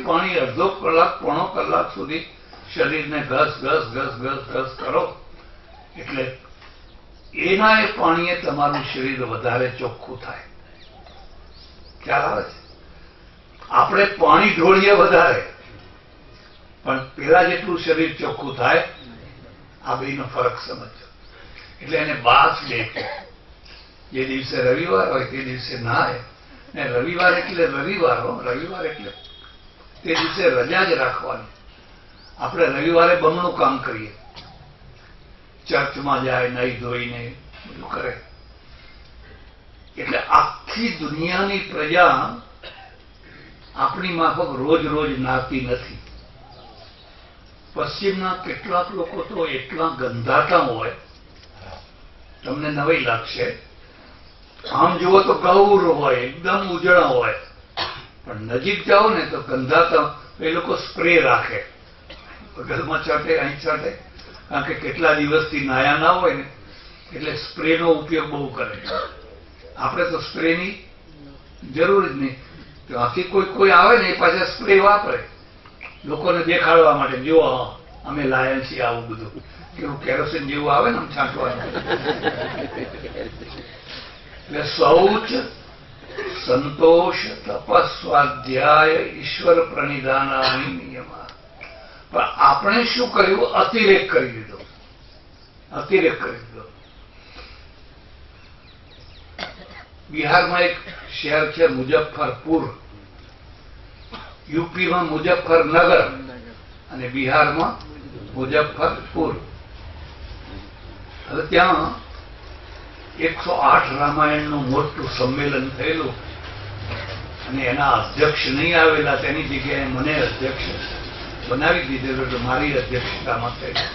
પાણી અડધો કલાક પોણો કલાક સુધી શરીરને ઘસ ઘસ ઘસ ઘસ ઘસ કરો, એટલે એના એ પાણીએ તમારું શરીર વધારે ચોખ્ખું થાય. ખ્યાલ આવે છે? આપણે પાણી ઢોળીએ વધારે, પણ પેલા જેટલું શરીર ચોખ્ખું થાય. આ બેનો ફરક સમજો. એટલે એને બાથ ડે કહે. જે દિવસે રવિવાર હોય તે દિવસે નાય. ને રવિવાર એટલે રવિવાર એટલે તે દિવસે રજા જ રાખવાની. આપણે રવિવારે બમણું કામ કરીએ, ચર્ચમાં જાય, નહીં ધોઈને બધું કરે. એટલે આખી દુનિયાની પ્રજા આપણી માફક રોજ રોજ નાતી નથી. પશ્ચિમના કેટલાક લોકો તો એટલા ગંધાતા હોય, તમને નવાઈ લાગશે. આમ જુઓ તો ગૌર હોય, એકદમ ઉજળા હોય, પણ નજીક જાઓ ને તો ગંધાતા. એ લોકો સ્પ્રે રાખે, બગલમાં ચાટે, અહીં ચાટે, કારણ કે કેટલા દિવસથી નાયા ના હોય ને, એટલે સ્પ્રેનો ઉપયોગ બહુ કરે. આપણે તો સ્પ્રેની જરૂર જ નહીં. ત્યાંથી કોઈ આવે ને એ પાછા સ્પ્રે વાપરે લોકોને દેખાડવા માટે. જો અમે લાયા છીએ આવું બધું, કેવું કેરોસીન જેવું આવે ને આમ છાંટવાનું. એટલે શૌચ, સંતોષ, તપસ, સ્વાધ્યાય, ઈશ્વર પ્રણિધાનાની નિયમ. પણ આપણે શું કર્યું? અતિરેક કરી દીધો. બિહારમાં એક શહેર છે મુઝફ્ફરપુર, યુપીમાં મુઝફ્ફરનગર અને બિહારમાં મુઝફ્ફરપુર. હવે ત્યાં 108 રામાયણનું મોટું સંમેલન થયેલું, અને એના અધ્યક્ષ નહીં આવેલા, તેની જગ્યાએ મને અધ્યક્ષ બનાવી દીધેલો. એટલે મારી અધ્યક્ષતામાં થયેલું.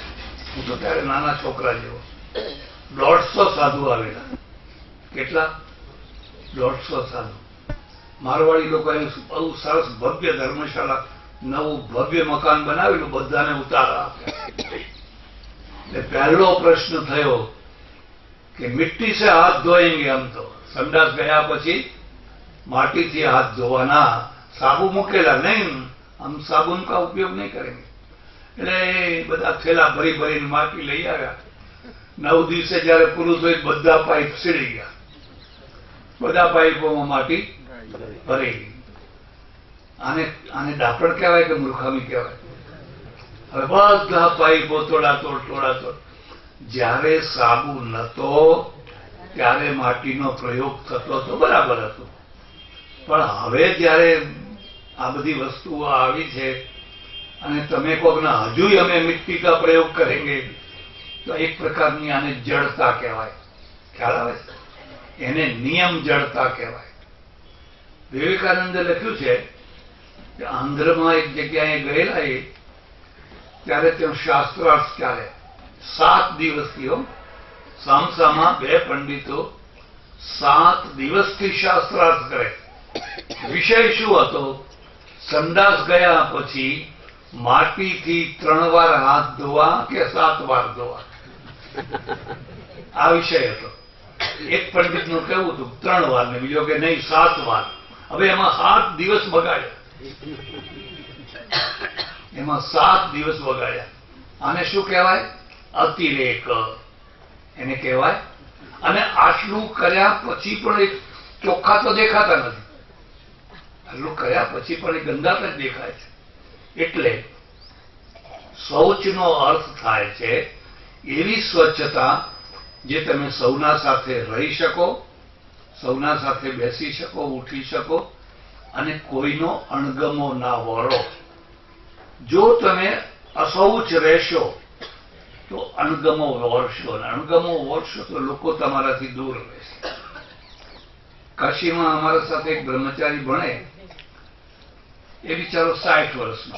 હું તો ત્યારે નાના છોકરા જેવો. 150 સાધુ આવેલા. કેટલા? 150 સાધુ. મારવાડી લોકો બહુ સરસ ભવ્ય ધર્મશાળા, નવું ભવ્ય મકાન બનાવેલું, બધાને ઉતારા આપ્યા. એટલે પહેલો પ્રશ્ન થયો કે મિટ્ટી સે હાથ ધોएंगे हम तो. સંડાસ ગયા પછી માટીથી હાથ ધોવાના, સાબુ મૂકેલા નહીં, હમ સાબુન કા ઉપયોગ નહીં કરેંગે. એટલે બધા થેલા ભરી ભરીને માટી લઈ આવ્યા. 9 દિવસે જયારે પૂરું થયું, બધા પાઇપ સીડી ગયા, બધા પાઇપોમાં માટી ભરી ગઈ. આને ડાપણ કહેવાય કે મૂર્ખામી કહેવાય? હવે બધા પાઇપો તોડાતોડ. જ્યારે સાબુ નતો ત્યારે માટીનો પ્રયોગ થતો તો બરાબર હતું, પણ હવે જયારે આ બધી વસ્તુઓ આવી છે અને તમે કહો ના હજુ અમે મિટ્ટી કા પ્રયોગ કરેંગે, તો એક પ્રકારની આને જડતા કહેવાય. ખ્યાલ આવે છે? એને નિયમ જડતા કહેવાય. વિવેકાનંદે લખ્યું છે કે આંધ્રમાં એક જગ્યાએ ગયેલા એ, ત્યારે ત્યાં શાસ્ત્રાર્થ ચાલે 7 દિવસથી. સામસામા 2 પંડિતો 7 દિવસથી શાસ્ત્રાર્થ કરે. વિષય શું હતો? સંડાસ ગયા પછી માટીથી 3 વાર હાથ ધોવા કે 7 વાર ધોવા, આ વિષય હતો. એક પંડિતનું કહેવું હતું 3 વાર, ને બીજો કે નહીં 7 વાર. હવે એમાં 7 દિવસ બગાડ્યા. આને શું કહેવાય? અતિરેક એને કહેવાય. અને આટલું કર્યા પછી પણ એક ચોખ્ખા તો દેખાતા નથી. આટલું કર્યા પછી પણ એ ગંદાતા જ દેખાય છે. એટલે શૌચનો અર્થ થાય છે એવી સ્વચ્છતા જે તમે સૌના સાથે રહી શકો, સૌના સાથે બેસી શકો, ઉઠી શકો, અને કોઈનો અણગમો ના વરો. જો તમે અશૌચ રહેશો તો અણગમો વર્ષો, અને અણગમો વર્ષો તો લોકો તમારાથી દૂર રહેશે. કાશીમાં અમારા સાથે એક બ્રહ્મચારી ભણે, એ બિચારો 60 વર્ષનો,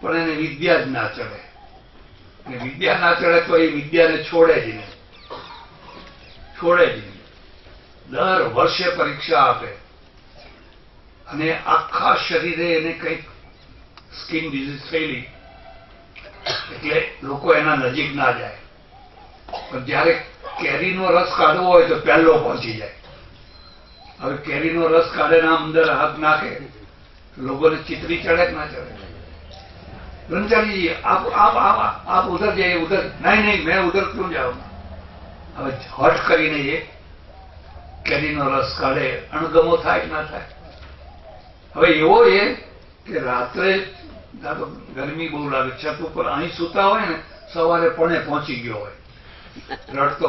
પણ એને વિદ્યા જ ના ચડે. વિદ્યા ના ચડે તો એ વિદ્યાને છોડે જ નહીં. દર વર્ષે પરીક્ષા આપે, અને આખા શરીરે એને કંઈક સ્કિન ડિઝીઝ થયેલી, એટલે લોકો એના નજીક ના જાય. પણ જયારે કેરીનો રસ કાઢવો હોય તો પહેલો પહોંચી જાય. હવે કેરીનો રસ કાઢે ને અંદર હાથ નાખે, લોકોને ચિતરી ચડે કે ના ચડે? ब्रह्मचारी जी आप उधर जाइए, उधर नहीं मैं उधर क्यों जाऊंगा? હવે હઠ કરીને એ કેરીનો રસ કાઢે, અણગમો થાય કે ના થાય? હવે એવો એ કે રાત્રે ગરમી બહુ લાગે, છત ઉપર અહીં સૂતા હોય ને, સવારે પણ પહોંચી ગયો હોય, રડતો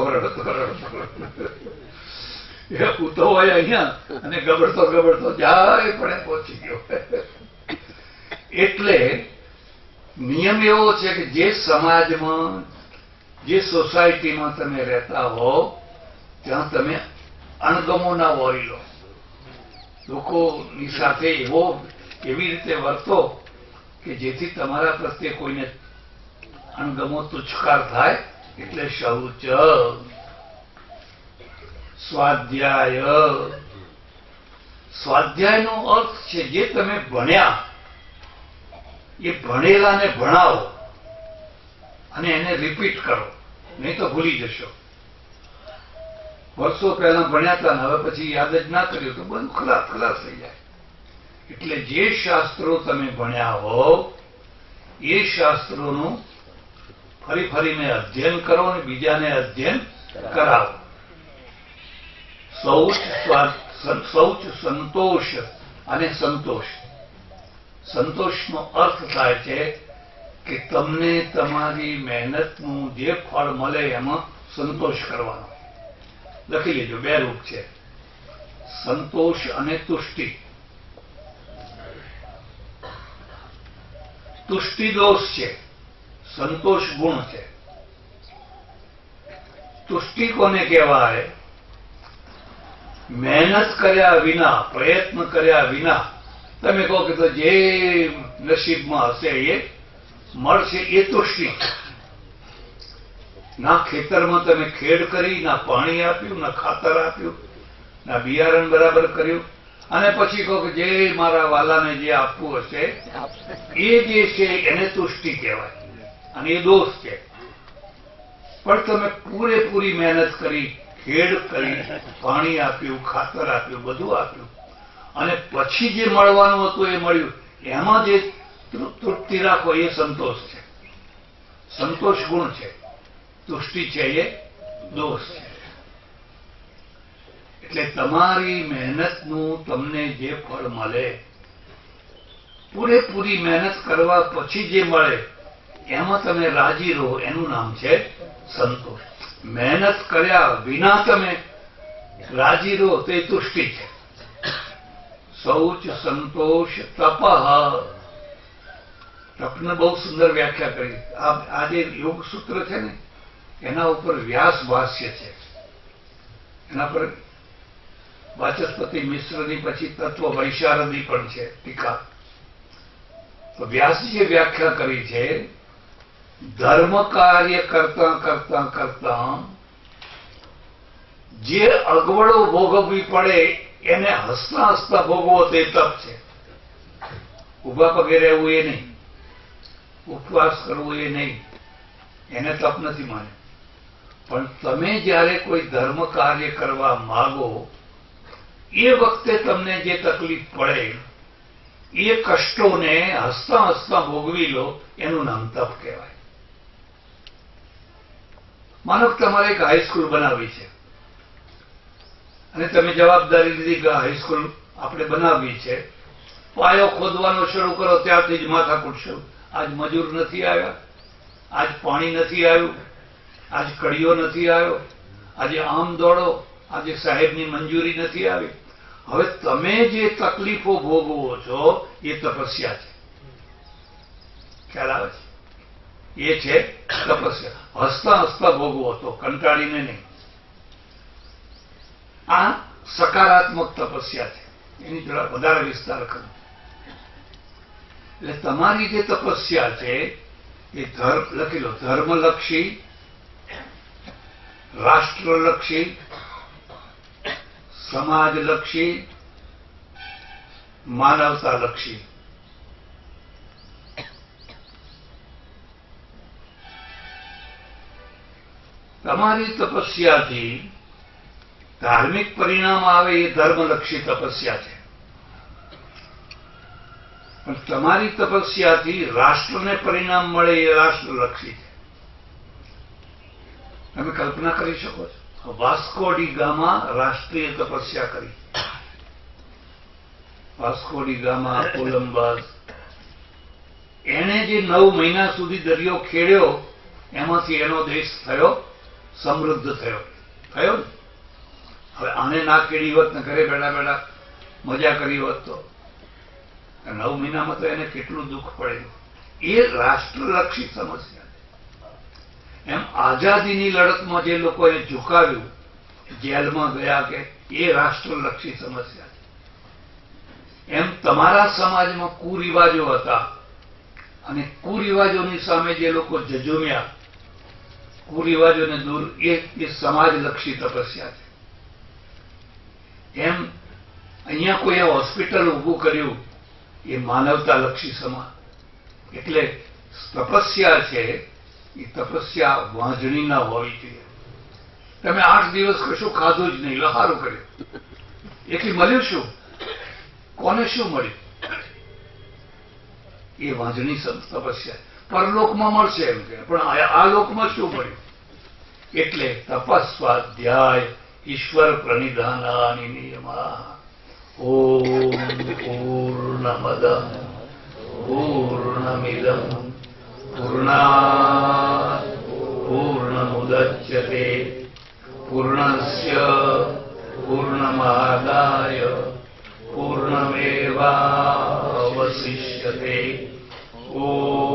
એ સૂતો હોય અહીંયા, અને ગબડતો જાય પણ પહોંચી ગયો. એટલે નિયમ એવો છે કે જે સમાજમાં, જે સોસાયટીમાં તમે રહેતા હો, ત્યાં તમે અણગમો ના વોરી લો. લોકોની સાથે એવી રીતે વર્તો કે જેથી તમારા પ્રત્યે કોઈને અણગમો તુચ્છકાર થાય. એટલે શૌચ, સ્વાધ્યાયનો અર્થ છે જે તમે ભણ્યા એ ભણેલાને ભણાવો અને એને રિપીટ કરો, નહીં તો ભૂલી જશો. વર્ષો પહેલા ભણ્યા હતા ને હવે પછી યાદ જ ના કર્યું તો બધું ખલાસ થઈ જાય. એટલે જે શાસ્ત્રો તમે ભણ્યા હો એ શાસ્ત્રોનું ફરીને અધ્યયન કરો અને બીજાને અધ્યયન કરાવો. શૌચ, સંતોષ અને સંતોષ. સંતોષનો અર્થ થાય છે કે તમને તમારી મહેનતનું જે ફળ મળે એમાં સંતોષ કરવાનો. લખી લેજો, 2 રૂપ છે, સંતોષ અને તુષ્ટિ. તુષ્ટિ દોષ છે, સંતોષ ગુણ છે. તુષ્ટિ કોને કહેવાય? મહેનત કર્યા વિના, પ્રયત્ન કર્યા વિના તમે કહો કે તો જે નસીબમાં હશે એ મળશે, એ તુષ્ટિ. ના ખેતરમાં તમે ખેડ કરી, ના પાણી આપ્યું, ના ખાતર આપ્યું, ના બિયારણ બરાબર કર્યું, અને પછી કહો કે જે મારા વાલાને જે આપવું હશે એ જે છે એને તુષ્ટિ કહેવાય, અને એ દોષ છે. પણ તમે પૂરેપૂરી મહેનત કરી, ખેડ કરી, પાણી આપ્યું, ખાતર આપ્યું, બધું આપ્યું, અને પછી જે મળવાનું હતું એ મળ્યું, એમાં જે તૃપ્તિ રાખો એ સંતોષ છે. સંતોષ ગુણ છે, તુષ્ટિ છે એ દોષ છે. એટલે તમારી મહેનતનું તમને જે ફળ મળે, પૂરેપૂરી મહેનત કરવા પછી જે મળે એમાં તમે રાજી રહો, એનું નામ છે સંતોષ. મહેનત કર્યા વિના તમે રાજી રહો તો એ તુષ્ટિ છે. શૌચ, સંતોષ, તપ. તપને બહુ સુંદર વ્યાખ્યા કરી. આ જે યોગ સૂત્ર છે ને એના ઉપર વ્યાસ ભાષ્ય છે, એના પર વાચસ્પતિ મિશ્રની પછી તત્વ વૈશારદી પણ છે ટીકા. તો વ્યાસજીએ વ્યાખ્યા કરી છે, ધર્મ કાર્ય કરતા જે અગવડો ભોગવવી પડે એને હસતા હસતા ભોગવો તે તપ છે. ઉભા પગે રહેવું એ નહીં, ઉપવાસ કરવો એ નહીં, એને તપ નથી માને. પણ તમે જયારે કોઈ ધર્મ કાર્ય કરવા માગો એ વખતે તમને જે તકલીફ પડે એ કષ્ટોને હસતા હસતા ભોગવી લો, એનું નામ તપ કહેવાય. માનો તમારે એક હાઈસ્કૂલ બનાવવી છે અને તમે જવાબદારી લીધી કે હાઈસ્કૂલ આપણે બનાવવી છે. પાયો ખોદવાનો શરૂ કરો ત્યારથી જ માથાકૂટ શરૂ. આજ મજૂર નથી આવ્યા, આજ પાણી નથી આવ્યું, આજ કડીઓ નથી આવ્યો, આજે આમ દોડો, આજે સાહેબની મંજૂરી નથી આવી. હવે તમે જે તકલીફો ભોગવો છો એ તપસ્યા છે. ખ્યાલ આવે છે? એ છે તપસ્યા. હસતા હસતા ભોગવો તો, કંટાળીને નહીં. આ સકારાત્મક તપસ્યા છે. એની થોડા વધારે વિસ્તાર કરો. એટલે તમારી જે તપસ્યા છે એ લખી લો, ધર્મલક્ષી, રાષ્ટ્રલક્ષી, સમાજલક્ષી, માનવતાલક્ષી. તમારી તપસ્યાથી ધાર્મિક પરિણામ આવે એ ધર્મલક્ષી તપસ્યા છે. પણ તમારી તપસ્યાથી રાષ્ટ્રને પરિણામ મળે એ રાષ્ટ્રલક્ષી છે. તમે કલ્પના કરી શકો છો, વાસ્કો ડી ગામા રાષ્ટ્રીય તપસ્યા કરી. વાસ્કો ડી ગામા, કોલંબસ, એને જે 9 મહિના સુધી દરિયો ખેડ્યો, એમાંથી એનો દેશ થયો સમૃદ્ધ થયો ને. હવે આને ના ખેડી હોત ને ઘરે બેઠા બેઠા મજા કરી હોત તો 9 મહિનામાં તો એને કેટલું દુઃખ પડેલું. એ રાષ્ટ્રલક્ષી સમસ્યા. એમ આઝાદીની લડતમાં જે લોકોએ ઝુકાવ્યું, જેલમાં ગયા, કે એ રાષ્ટ્રલક્ષી સમસ્યા છે. એમ તમારા સમાજમાં કુરિવાજો હતા અને કુરિવાજોની સામે જે લોકો ઝઝૂમ્યા, કુરિવાજોને દૂર, એ સમાજલક્ષી તપસ્યા છે. એમ અહીંયા કોઈ હોસ્પિટલ ઊભું કર્યું, એ માનવતાલક્ષી સમાજ. એટલે તપસ્યા છે એ તપસ્યા વાંજણી ના હોવી જોઈએ. તમે 8 દિવસ કશું ખાધું જ નહીં, લહારું કર્યું, એથી મળ્યું શું? કોને શું મળ્યું? એ વાંજણી તપસ્યા. પરલોકમાં મળશે એમ કે, પણ આ લોકમાં શું મળ્યું? એટલે તપસ્વાધ્યાય ઈશ્વર પ્રણિધાનાની નિયમા. ઓમ પૂર્ણમદ પૂર્ણમિદં પૂર્ણાત પૂર્ણમુદચ્યતે પૂર્ણસ્ય પૂર્ણમાદાય પૂર્ણમેવાવશિષ્યતે. ઓમ